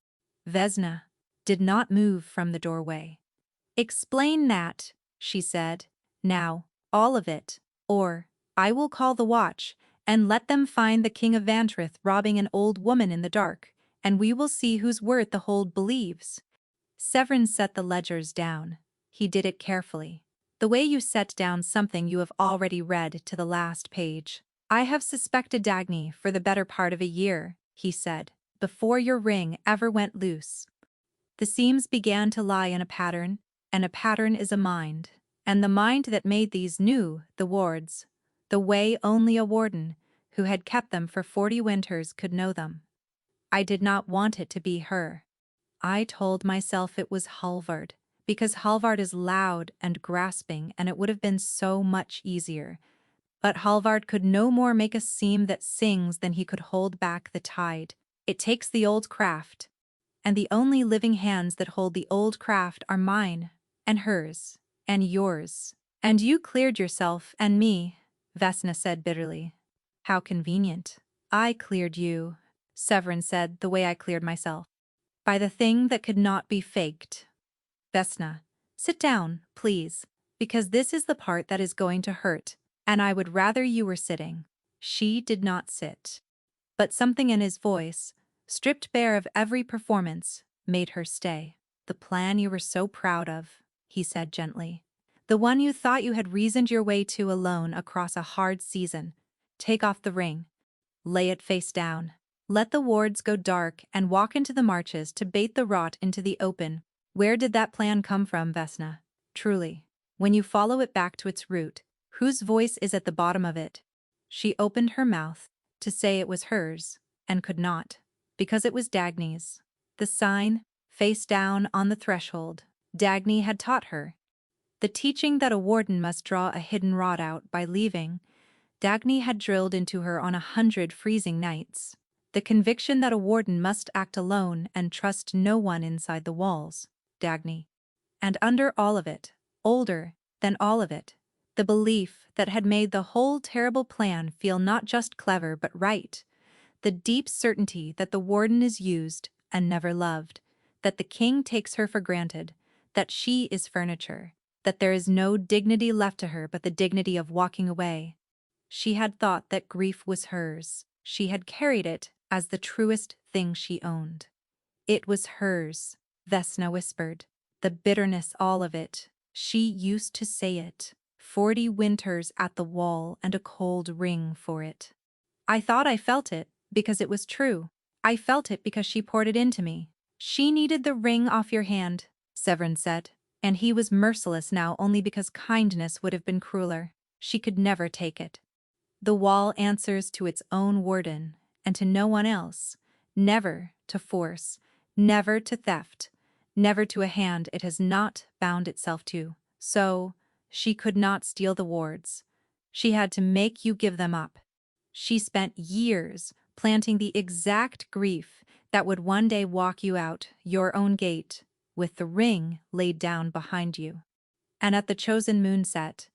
Vesna did not move from the doorway. "Explain that," she said. "Now, all of it, or I will call the watch, and let them find the King of Vantrith robbing an old woman in the dark, and we will see whose word the hold believes." Severin set the ledgers down. He did it carefully. "The way you set down something you have already read to the last page. I have suspected Dagny for the better part of a year," he said, "before your ring ever went loose. The seams began to lie in a pattern, and a pattern is a mind. And the mind that made these knew the wards, the way only a warden, who had kept them for 40 winters, could know them. I did not want it to be her. I told myself it was Halvard, because Halvard is loud and grasping, and it would have been so much easier. But Halvard could no more make a seam that sings than he could hold back the tide. It takes the old craft, and the only living hands that hold the old craft are mine, and hers, and yours. And you cleared yourself and me," Vesna said bitterly. "How convenient. I cleared you," Severin said, "the way I cleared myself. By the thing that could not be faked." "Vesna, sit down, please, because this is the part that is going to hurt, and I would rather you were sitting." She did not sit. But something in his voice, stripped bare of every performance, made her stay. "The plan you were so proud of," he said gently. "The one you thought you had reasoned your way to alone across a hard season. Take off the ring. Lay it face down. Let the wards go dark and walk into the marches to bait the rot into the open. Where did that plan come from, Vesna? Truly. When you follow it back to its root, whose voice is at the bottom of it? She opened her mouth to say it was hers, and could not, because it was Dagny's. The sign, face down on the threshold, Dagny had taught her. The teaching that a warden must draw a hidden rod out by leaving, Dagny had drilled into her on 100 freezing nights. The conviction that a warden must act alone and trust no one inside the walls, Dagny. And under all of it, older than all of it, the belief that had made the whole terrible plan feel not just clever but right, the deep certainty that the warden is used and never loved, that the king takes her for granted, that she is furniture, that there is no dignity left to her but the dignity of walking away. She had thought that grief was hers. She had carried it as the truest thing she owned. It was hers, Vesna whispered. The bitterness, all of it. She used to say it. 40 winters at the wall and a cold ring for it. I thought I felt it, because it was true. I felt it because she poured it into me. She needed the ring off your hand, Severin said, and he was merciless now only because kindness would have been crueler. She could never take it. The wall answers to its own warden, and to no one else. Never to force, never to theft, never to a hand it has not bound itself to. So, she could not steal the wards. She had to make you give them up. She spent years planting the exact grief that would one day walk you out your own gate, with the ring laid down behind you. And at the chosen moonset,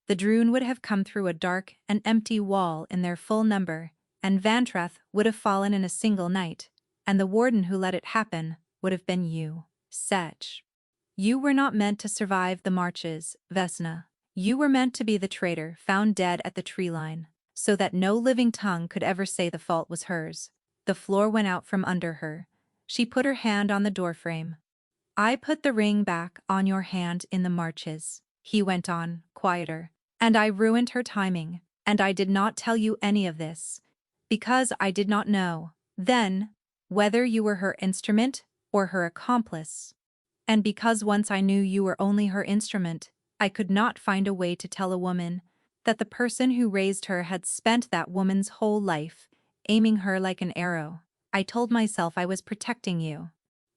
the Droon would have come through a dark and empty wall in their full number, and Vantrath would have fallen in a single night, and the warden who let it happen would have been you, Setch. You were not meant to survive the marches, Vesna. You were meant to be the traitor found dead at the tree line, so that no living tongue could ever say the fault was hers. The floor went out from under her. She put her hand on the doorframe. I put the ring back on your hand in the marches, he went on, quieter. And I ruined her timing, and I did not tell you any of this, because I did not know, then, whether you were her instrument or her accomplice. And because once I knew you were only her instrument, I could not find a way to tell a woman that the person who raised her had spent that woman's whole life, aiming her like an arrow. I told myself I was protecting you.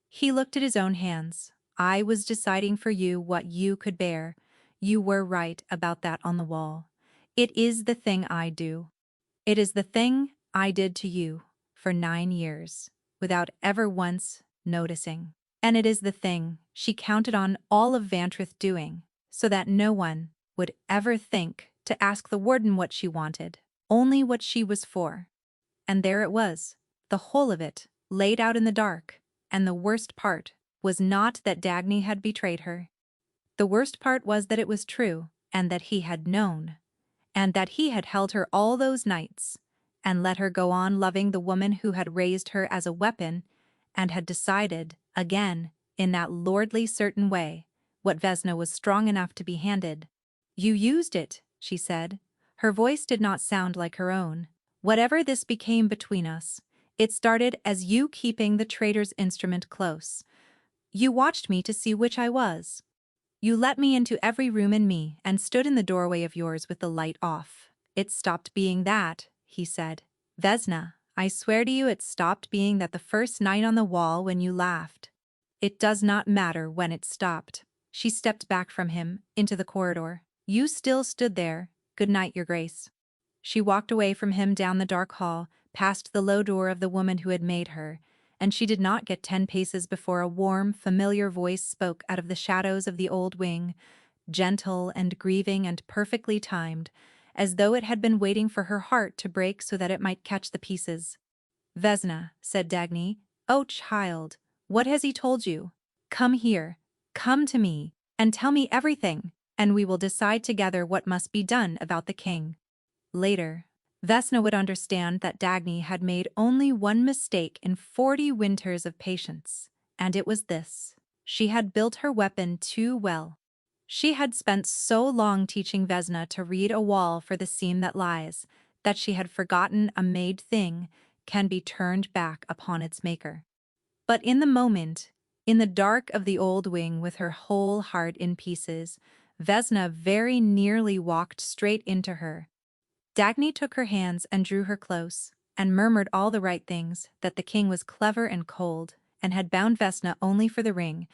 He looked at his own hands. I was deciding for you what you could bear. You were right about that on the wall. It is the thing I do. It is the thing I did to you for 9 years, without ever once noticing. And it is the thing she counted on all of Vantrath doing, so that no one would ever think to ask the warden what she wanted, only what she was for. And there it was, the whole of it, laid out in the dark, and the worst part was not that Dagny had betrayed her. The worst part was that it was true, and that he had known, and that he had held her all those nights, and let her go on loving the woman who had raised her as a weapon, and had decided, again, in that lordly certain way, what Vesna was strong enough to be handed. You used it, she said. Her voice did not sound like her own. Whatever this became between us, it started as you keeping the traitor's instrument close. You watched me to see which I was. You let me into every room in me and stood in the doorway of yours with the light off. It stopped being that, he said. Vesna, I swear to you it stopped being that the first night on the wall when you laughed. It does not matter when it stopped. She stepped back from him, into the corridor. You still stood there. Good night, Your Grace. She walked away from him down the dark hall, past the low door of the woman who had made her, and she did not get 10 paces before a warm, familiar voice spoke out of the shadows of the old wing, gentle and grieving and perfectly timed, as though it had been waiting for her heart to break so that it might catch the pieces. Vesna, said Dagny, oh child, what has he told you? Come here, come to me, and tell me everything, and we will decide together what must be done about the king. Later, Vesna would understand that Dagny had made only one mistake in 40 winters of patience, and it was this. She had built her weapon too well. She had spent so long teaching Vesna to read a wall for the seam that lies, that she had forgotten a made thing can be turned back upon its maker. But in the moment, in the dark of the old wing with her whole heart in pieces, Vesna very nearly walked straight into her. Dagny took her hands and drew her close, and murmured all the right things, that the king was clever and cold, and had bound Vesna only for the ring,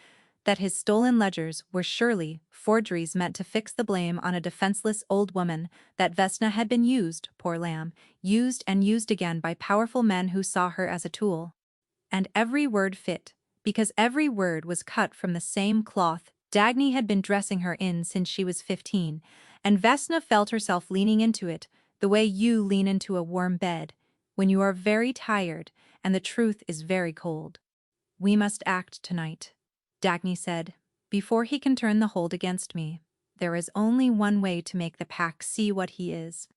that his stolen ledgers were surely forgeries meant to fix the blame on a defenseless old woman, that Vesna had been used, poor lamb, used and used again by powerful men who saw her as a tool. And every word fit, because every word was cut from the same cloth Dagny had been dressing her in since she was 15, and Vesna felt herself leaning into it, the way you lean into a warm bed, when you are very tired and the truth is very cold. "We must act tonight," Dagny said, "before he can turn the hold against me. There is only one way to make the pack see what he is.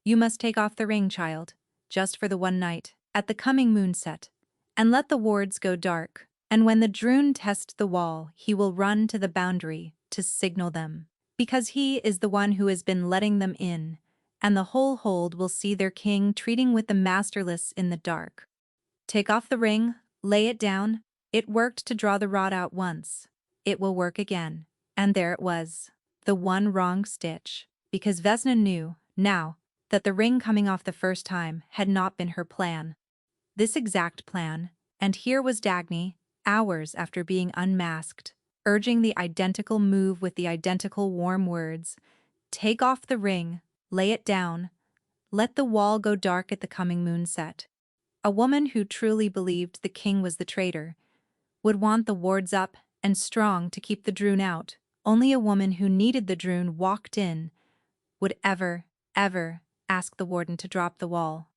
You must take off the ring, child, just for the one night, at the coming moonset, and let the wards go dark, and when the droon test the wall, he will run to the boundary to signal them, because he is the one who has been letting them in, and the whole hold will see their king treating with the masterless in the dark. Take off the ring, lay it down. It worked to draw the rod out once. It will work again." And there it was, the one wrong stitch, because Vesna knew, now, that the ring coming off the first time had not been her plan. This exact plan, and here was Dagny, hours after being unmasked, urging the identical move with the identical warm words: "Take off the ring, lay it down, let the wall go dark at the coming moonset." A woman who truly believed the king was the traitor would want the wards up and strong to keep the droon out. Only a woman who needed the droon walked in would ever ask the warden to drop the wall.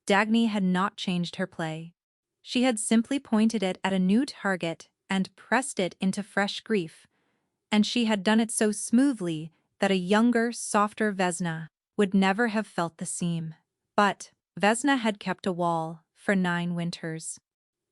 Dagny had not changed her play. She had simply pointed it at a new target and pressed it into fresh grief, and she had done it so smoothly that a younger, softer Vesna would never have felt the seam. But Vesna had kept a wall for 9 winters.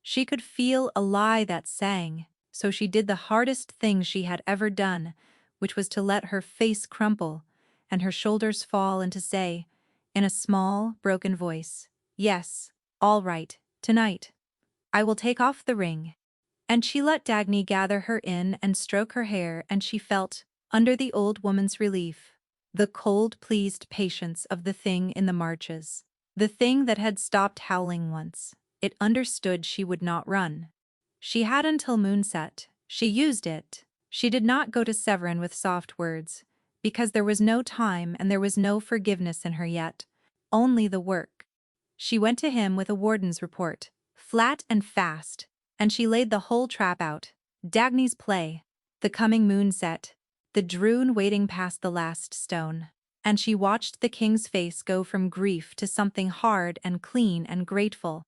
She could feel a lie that sang, so she did the hardest thing she had ever done, which was to let her face crumple and her shoulders fall, and to say, in a small, broken voice, "Yes, all right, tonight. I will take off the ring." And she let Dagny gather her in and stroke her hair, and she felt, under the old woman's relief, the cold, pleased patience of the thing in the marches. The thing that had stopped howling once. It understood she would not run. She had until moonset. She used it. She did not go to Severin with soft words, because there was no time and there was no forgiveness in her yet, only the work. She went to him with a warden's report, flat and fast, and she laid the whole trap out. Dagny's play, the coming moonset, the droon waiting past the last stone. And she watched the king's face go from grief to something hard and clean and grateful.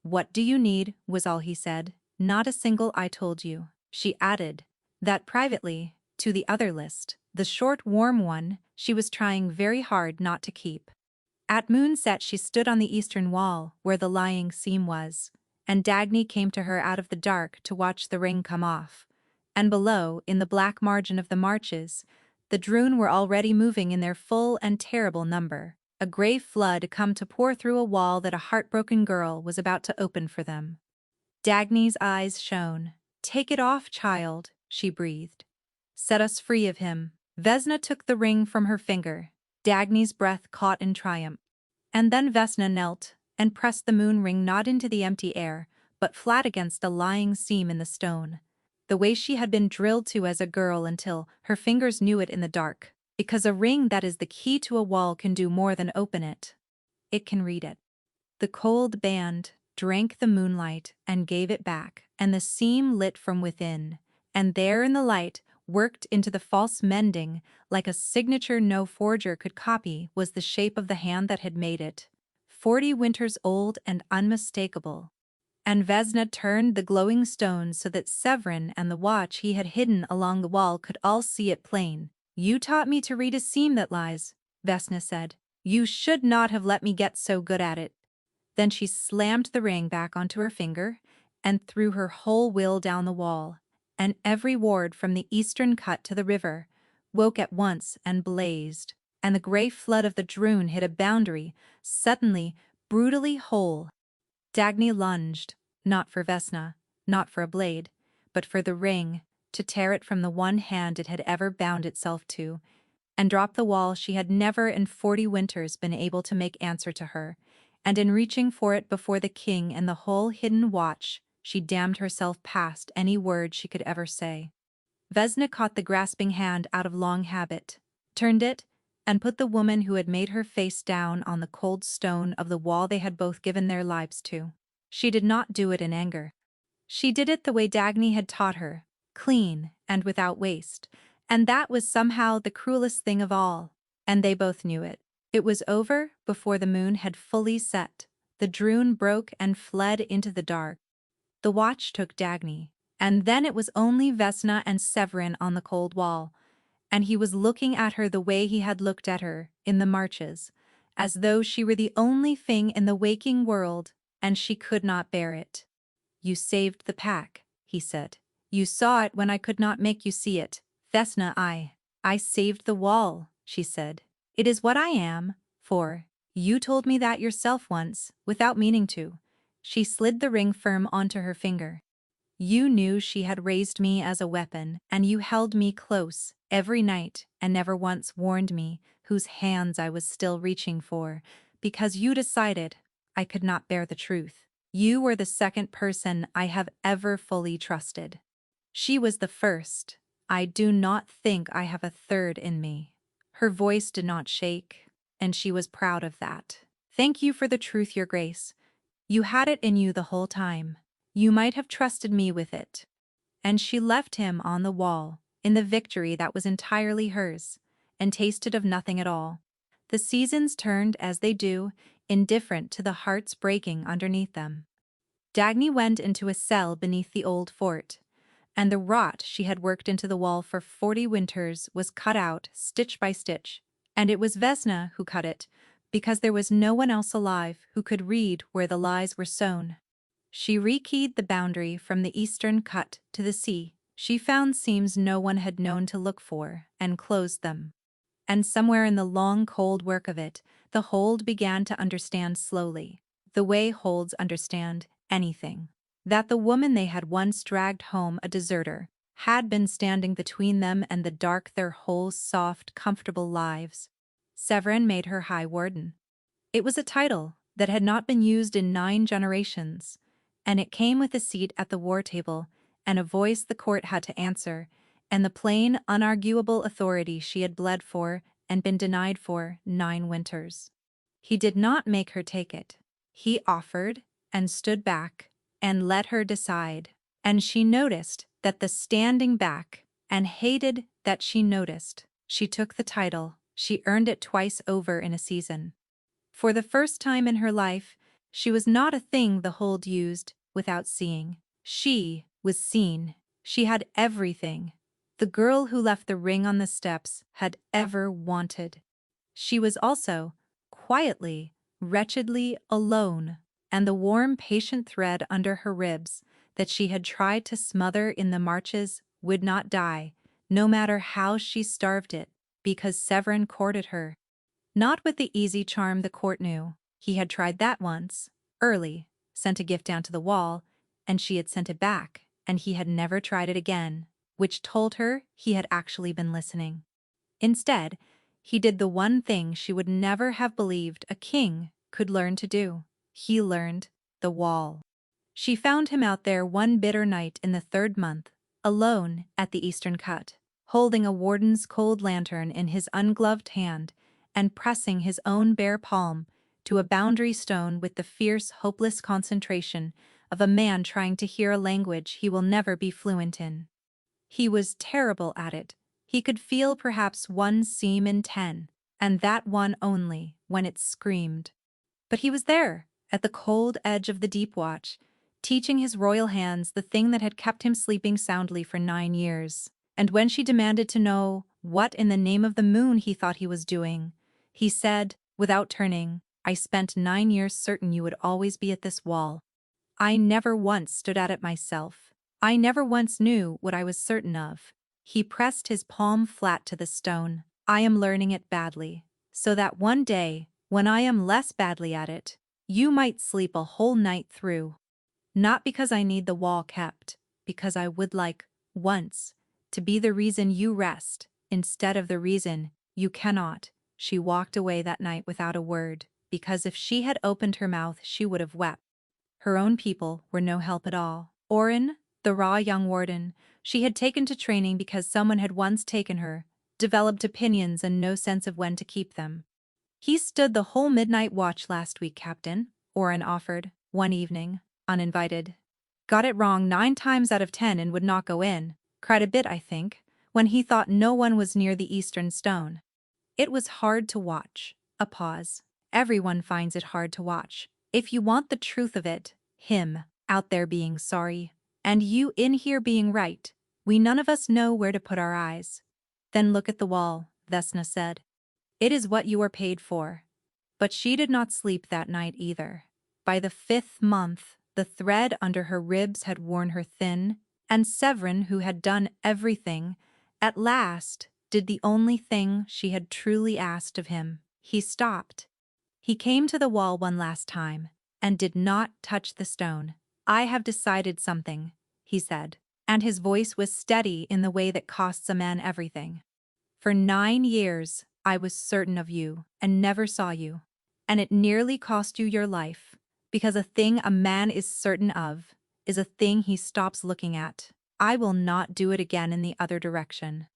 "What do you need?" was all he said. "Not a single I told you." She added that privately, to the other list, the short, warm one she was trying very hard not to keep. At moonset she stood on the eastern wall, where the lying seam was, and Dagny came to her out of the dark to watch the ring come off. And below, in the black margin of the marches, the droon were already moving in their full and terrible number, a grey flood come to pour through a wall that a heartbroken girl was about to open for them. Dagny's eyes shone. "Take it off, child," she breathed. "Set us free of him." Vesna took the ring from her finger. Dagny's breath caught in triumph. And then Vesna knelt and pressed the moon ring not into the empty air, but flat against a lying seam in the stone, the way she had been drilled to as a girl until her fingers knew it in the dark. Because a ring that is the key to a wall can do more than open it. It can read it. The cold band drank the moonlight and gave it back, and the seam lit from within, and there in the light, worked into the false mending, like a signature no forger could copy, was the shape of the hand that had made it, 40 winters old and unmistakable. And Vesna turned the glowing stone so that Severin and the watch he had hidden along the wall could all see it plain. "You taught me to read a seam that lies," Vesna said. "You should not have let me get so good at it." Then she slammed the ring back onto her finger and threw her whole will down the wall, and every ward from the eastern cut to the river woke at once and blazed, and the grey flood of the droon hit a boundary, suddenly, brutally whole. Dagny lunged, not for Vesna, not for a blade, but for the ring, to tear it from the one hand it had ever bound itself to, and drop the wall she had never in 40 winters been able to make answer to her, and in reaching for it before the king and the whole hidden watch, she damned herself past any word she could ever say. Vesna caught the grasping hand out of long habit, turned it, and put the woman who had made her face down on the cold stone of the wall they had both given their lives to. She did not do it in anger. She did it the way Dagny had taught her, clean and without waste, and that was somehow the cruelest thing of all, and they both knew it. It was over before the moon had fully set. The drune broke and fled into the dark. The watch took Dagny, and then it was only Vesna and Severin on the cold wall, and he was looking at her the way he had looked at her in the marches, as though she were the only thing in the waking world, and she could not bear it. "You saved the pack," he said. "You saw it when I could not make you see it." Vesna, I saved the wall, she said. "It is what I am, for you told me that yourself once, without meaning to." She slid the ring firm onto her finger. "You knew she had raised me as a weapon, and you held me close every night and never once warned me whose hands I was still reaching for, because you decided I could not bear the truth. You were the second person I have ever fully trusted. She was the first. I do not think I have a third in me." Her voice did not shake, and she was proud of that. "Thank you for the truth, Your Grace. You had it in you the whole time. You might have trusted me with it." And she left him on the wall, in the victory that was entirely hers, and tasted of nothing at all. The seasons turned as they do, indifferent to the hearts breaking underneath them. Dagny went into a cell beneath the old fort, and the rot she had worked into the wall for 40 winters was cut out stitch by stitch, and it was Vesna who cut it, because there was no one else alive who could read where the lies were sewn. She rekeyed the boundary from the eastern cut to the sea. She found seams no one had known to look for, and closed them. And somewhere in the long cold work of it, the hold began to understand slowly, the way holds understand anything, that the woman they had once dragged home a deserter had been standing between them and the dark their whole soft, comfortable lives. Severin made her High Warden. It was a title that had not been used in 9 generations, and it came with a seat at the war table and a voice the court had to answer, and the plain, unarguable authority she had bled for and been denied for 9 winters. He did not make her take it. He offered, and stood back, and let her decide. And she noticed that the standing back, and hated that she noticed. She took the title. She earned it twice over in a season. For the first time in her life, she was not a thing the hold used without seeing. She was seen. She had everything the girl who left the ring on the steps had ever wanted. She was also, quietly, wretchedly alone, and the warm, patient thread under her ribs that she had tried to smother in the marches would not die, no matter how she starved it, because Severin courted her. Not with the easy charm the court knew. He had tried that once, early, sent a gift down to the wall, and she had sent it back, and he had never tried it again, which told her he had actually been listening. Instead, he did the one thing she would never have believed a king could learn to do. He learned the wall. She found him out there one bitter night in the 3rd month, alone at the eastern cut, holding a warden's cold lantern in his ungloved hand and pressing his own bare palm to a boundary stone with the fierce, hopeless concentration of a man trying to hear a language he will never be fluent in. He was terrible at it. He could feel perhaps 1 seam in 10, and that one only, when it screamed. But he was there, at the cold edge of the deep watch, teaching his royal hands the thing that had kept him sleeping soundly for 9 years. And when she demanded to know what in the name of the moon he thought he was doing, he said, without turning, "I spent 9 years certain you would always be at this wall. I never once stood at it myself. I never once knew what I was certain of." He pressed his palm flat to the stone. "I am learning it badly, so that one day, when I am less badly at it, You might sleep a whole night through. Not because I need the wall kept, because I would like, once, to be the reason you rest, instead of the reason you cannot. She walked away that night without a word, because if she had opened her mouth she would have wept. Her own people were no help at all. Oren, the raw young warden, she had taken to training because someone had once taken her, developed opinions and no sense of when to keep them. He stood the whole midnight watch last week, Captain, Oren offered, one evening, uninvited. Got it wrong 9 times out of 10 and would not go in, cried a bit, I think, when he thought no one was near the eastern stone. It was hard to watch. A pause. Everyone finds it hard to watch. If you want the truth of it, him, out there being sorry, and you in here being right, we none of us know where to put our eyes. Then look at the wall, Vesna said. It is what you are paid for. But she did not sleep that night either. By the 5th month, the thread under her ribs had worn her thin, and Severin, who had done everything, at last did the only thing she had truly asked of him. He stopped. He came to the wall one last time, and did not touch the stone. I have decided something, he said, and his voice was steady in the way that costs a man everything. For 9 years, I was certain of you, and never saw you. And it nearly cost you your life, because a thing a man is certain of is a thing he stops looking at. I will not do it again in the other direction.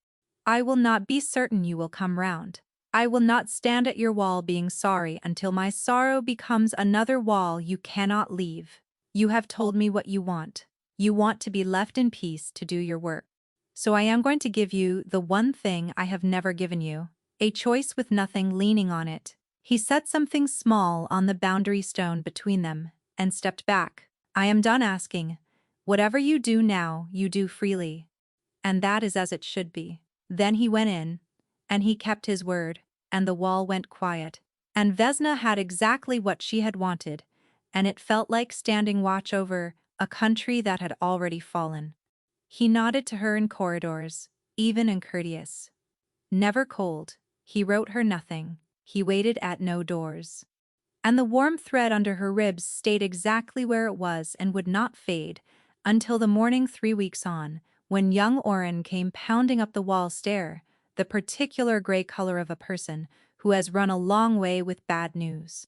I will not be certain you will come round. I will not stand at your wall being sorry until my sorrow becomes another wall you cannot leave. You have told me what you want. You want to be left in peace to do your work. So I am going to give you the one thing I have never given you, a choice with nothing leaning on it. He set something small on the boundary stone between them, and stepped back. I am done asking. Whatever you do now, you do freely. And that is as it should be. Then he went in, and he kept his word, and the wall went quiet. And Vesna had exactly what she had wanted, and it felt like standing watch over a country that had already fallen. He nodded to her in corridors, even and courteous. Never cold. He wrote her nothing. He waited at no doors. And the warm thread under her ribs stayed exactly where it was and would not fade until the morning 3 weeks on, when young Oren came pounding up the wall stair, the particular gray color of a person who has run a long way with bad news.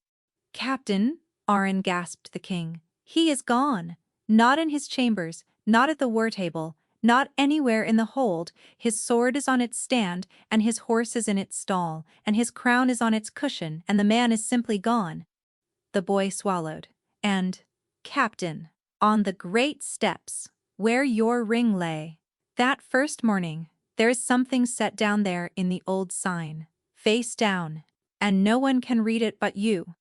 Captain, Oren gasped the king, he is gone. Not in his chambers, not at the war table, not anywhere in the hold. His sword is on its stand, and his horse is in its stall, and his crown is on its cushion, and the man is simply gone. The boy swallowed. And, Captain, on the great steps, where your ring lay, that first morning, there is something set down there in the old sign, face down, and no one can read it but you.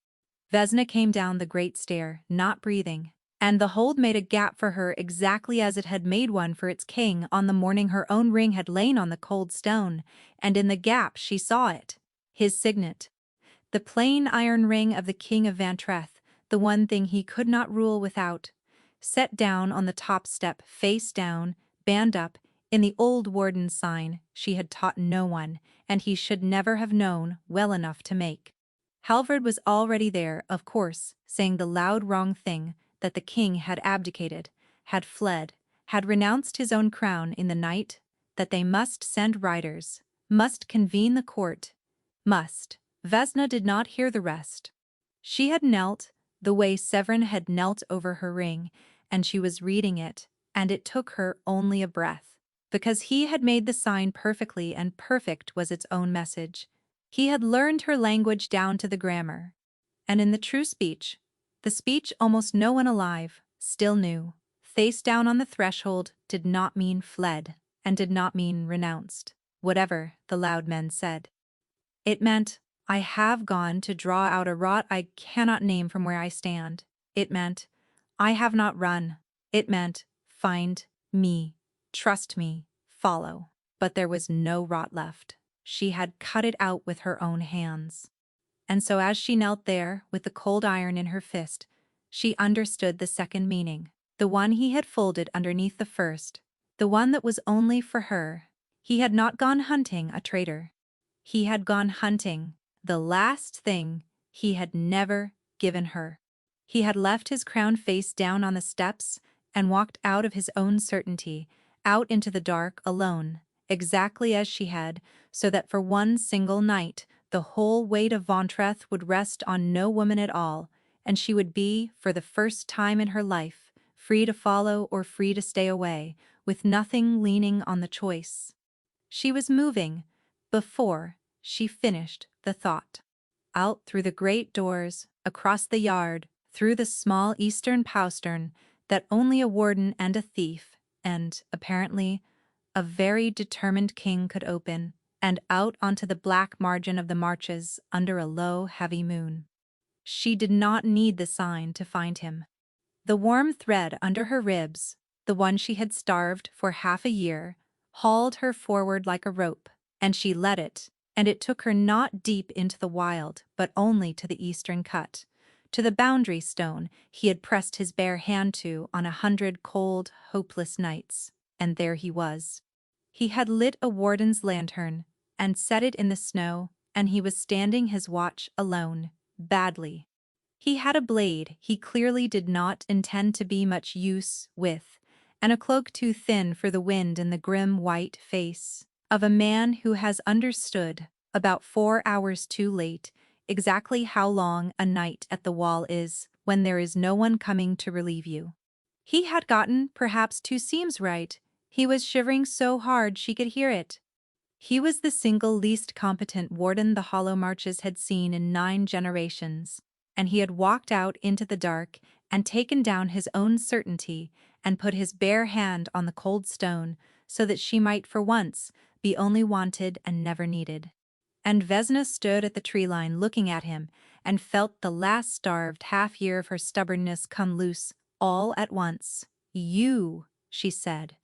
Vesna came down the great stair, not breathing, and the hold made a gap for her exactly as it had made one for its king on the morning her own ring had lain on the cold stone, and in the gap she saw it, his signet. The plain iron ring of the king of Vantreth, the one thing he could not rule without, set down on the top step, face down, band up, in the old warden's sign she had taught no one, and he should never have known well enough to make. Halvard was already there, of course, saying the loud wrong thing, that the king had abdicated, had fled, had renounced his own crown in the night, that they must send riders, must convene the court, must. Vesna did not hear the rest. She had knelt, the way Severin had knelt over her ring, and she was reading it, and it took her only a breath, because he had made the sign perfectly, and perfect was its own message. He had learned her language down to the grammar. And in the true speech, the speech almost no one alive still knew, face down on the threshold did not mean fled, and did not mean renounced, whatever the loud men said. It meant, I have gone to draw out a rot I cannot name from where I stand. It meant, I have not run. It meant, find me, trust me, follow. But there was no rot left. She had cut it out with her own hands. And so as she knelt there, with the cold iron in her fist, she understood the second meaning, the one he had folded underneath the first, the one that was only for her. He had not gone hunting a traitor. He had gone hunting the last thing he had never given her. He had left his crown face down on the steps and walked out of his own certainty, out into the dark alone, exactly as she had, so that for one single night the whole weight of Vontreth would rest on no woman at all, and she would be, for the first time in her life, free to follow or free to stay away, with nothing leaning on the choice. She was moving, before she finished the thought. Out through the great doors, across the yard, through the small eastern postern that only a warden and a thief, and, apparently, a very determined king could open, and out onto the black margin of the marches under a low, heavy moon. She did not need the sign to find him. The warm thread under her ribs, the one she had starved for half a year, hauled her forward like a rope, and she let it, and it took her not deep into the wild, but only to the eastern cut, to the boundary stone he had pressed his bare hand to on 100 cold, hopeless nights, and there he was. He had lit a warden's lantern, and set it in the snow, and he was standing his watch alone, badly. He had a blade he clearly did not intend to be much use with, and a cloak too thin for the wind in the grim white face of a man who has understood, about 4 hours too late, exactly how long a night at the wall is when there is no one coming to relieve you. He had gotten, perhaps, 2 seams right. He was shivering so hard she could hear it. He was the single least competent warden the Hollow Marches had seen in 9 generations, and he had walked out into the dark and taken down his own certainty and put his bare hand on the cold stone so that she might for once be only wanted and never needed. And Vesna stood at the tree line looking at him and felt the last starved half-year of her stubbornness come loose all at once. "You," she said,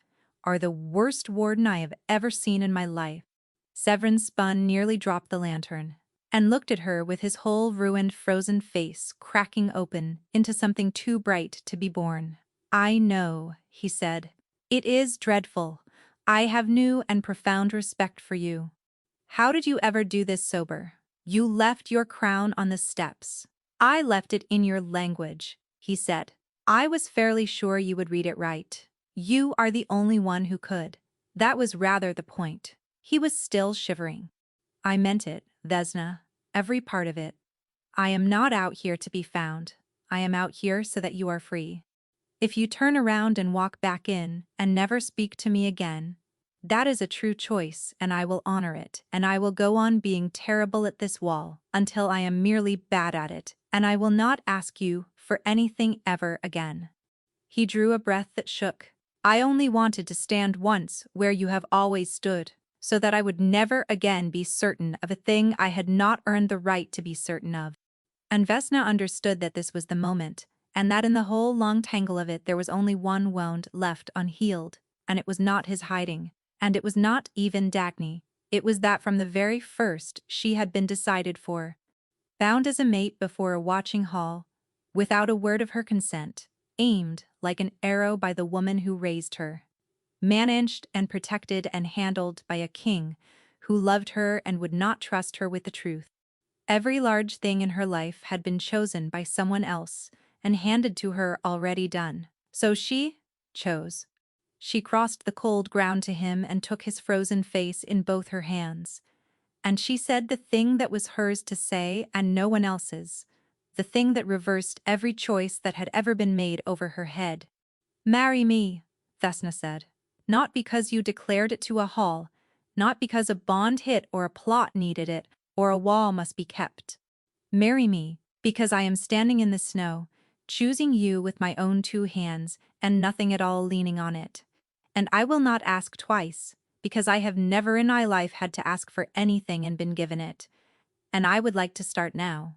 "are the worst warden I have ever seen in my life." Severin Spun nearly dropped the lantern and looked at her with his whole ruined frozen face cracking open into something too bright to be borne. "I know," he said. "It is dreadful. I have new and profound respect for you. How did you ever do this sober? You left your crown on the steps." "I left it in your language," he said. "I was fairly sure you would read it right. You are the only one who could." That was rather the point. He was still shivering. "I meant it, Vesna, every part of it. I am not out here to be found. I am out here so that you are free. If you turn around and walk back in and never speak to me again, that is a true choice, and I will honor it, and I will go on being terrible at this wall until I am merely bad at it, and I will not ask you for anything ever again." He drew a breath that shook. "I only wanted to stand once where you have always stood, so that I would never again be certain of a thing I had not earned the right to be certain of." And Vesna understood that this was the moment, and that in the whole long tangle of it there was only one wound left unhealed, and it was not his hiding, and it was not even Dagny. It was that from the very first she had been decided for. Bound as a mate before a watching hall, without a word of her consent, aimed like an arrow by the woman who raised her. Managed and protected and handled by a king who loved her and would not trust her with the truth. Every large thing in her life had been chosen by someone else and handed to her already done. So she chose. She crossed the cold ground to him and took his frozen face in both her hands. And she said the thing that was hers to say and no one else's, the thing that reversed every choice that had ever been made over her head. "Marry me," Vesna said. "Not because you declared it to a hall, not because a bond hit or a plot needed it, or a wall must be kept. Marry me, because I am standing in the snow, choosing you with my own 2 hands and nothing at all leaning on it. And I will not ask twice, because I have never in my life had to ask for anything and been given it. And I would like to start now."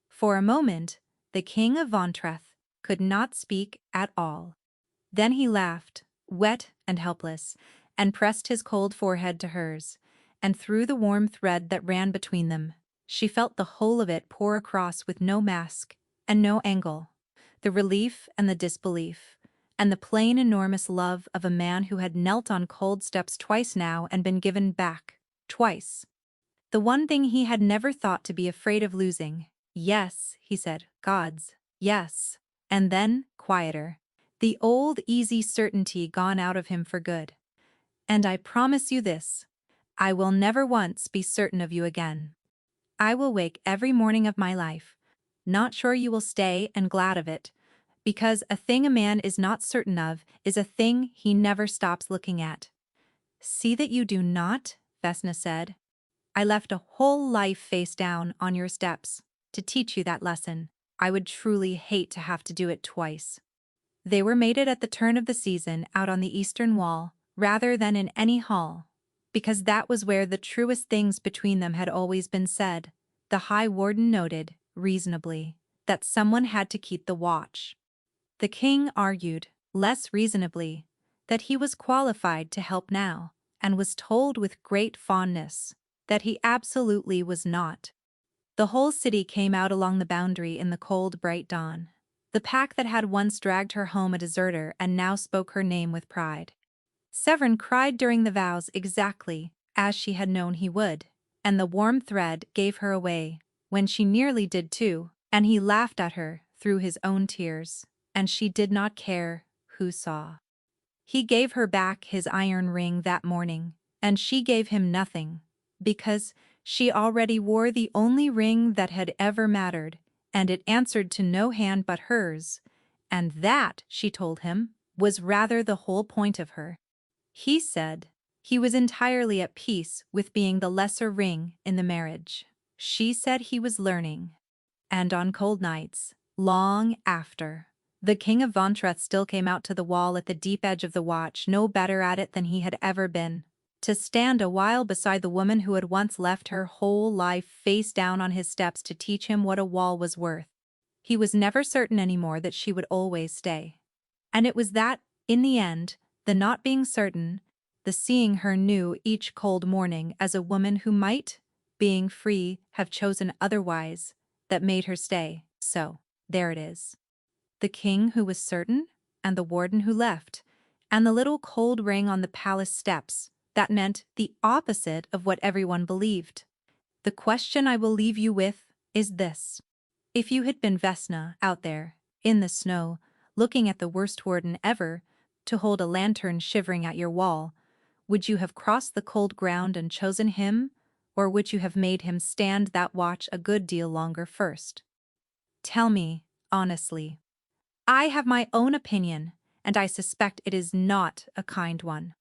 For a moment, the King of Vontreth could not speak at all. Then he laughed, wet and helpless, and pressed his cold forehead to hers, and through the warm thread that ran between them, she felt the whole of it pour across with no mask and no angle, the relief and the disbelief, and the plain enormous love of a man who had knelt on cold steps twice now and been given back, twice. The one thing he had never thought to be afraid of losing. "Yes," he said, "gods." Yes. And then, quieter. The old easy certainty gone out of him for good. And I promise you this. I will never once be certain of you again. I will wake every morning of my life, not sure you will stay and glad of it, because a thing a man is not certain of is a thing he never stops looking at. See that you do not, Vesna said. I left a whole life face down on your steps to teach you that lesson. I would truly hate to have to do it twice. They were mated at the turn of the season out on the eastern wall, rather than in any hall, because that was where the truest things between them had always been said. The High Warden noted, reasonably, that someone had to keep the watch. The king argued, less reasonably, that he was qualified to help now, and was told with great fondness that he absolutely was not. The whole city came out along the boundary in the cold, bright dawn. The pack that had once dragged her home a deserter and now spoke her name with pride. Severin cried during the vows exactly as she had known he would, and the warm thread gave her away, when she nearly did too, and he laughed at her through his own tears, and she did not care who saw. He gave her back his iron ring that morning, and she gave him nothing, because she already wore the only ring that had ever mattered, and it answered to no hand but hers, and that, she told him, was rather the whole point of her. He said he was entirely at peace with being the lesser ring in the marriage. She said he was learning. And on cold nights, long after, the King of Vontreth still came out to the wall at the deep edge of the watch, no better at it than he had ever been, to stand a while beside the woman who had once left her whole life face down on his steps to teach him what a wall was worth. He was never certain anymore that she would always stay. And it was that, in the end, the not being certain, the seeing her new each cold morning as a woman who might, being free, have chosen otherwise, that made her stay. So, there it is. The king who was certain, and the warden who left, and the little cold ring on the palace steps, that meant the opposite of what everyone believed. The question I will leave you with is this. If you had been Vesna out there, in the snow, looking at the worst warden ever, to hold a lantern shivering at your wall, would you have crossed the cold ground and chosen him, or would you have made him stand that watch a good deal longer first? Tell me, honestly. I have my own opinion, and I suspect it is not a kind one.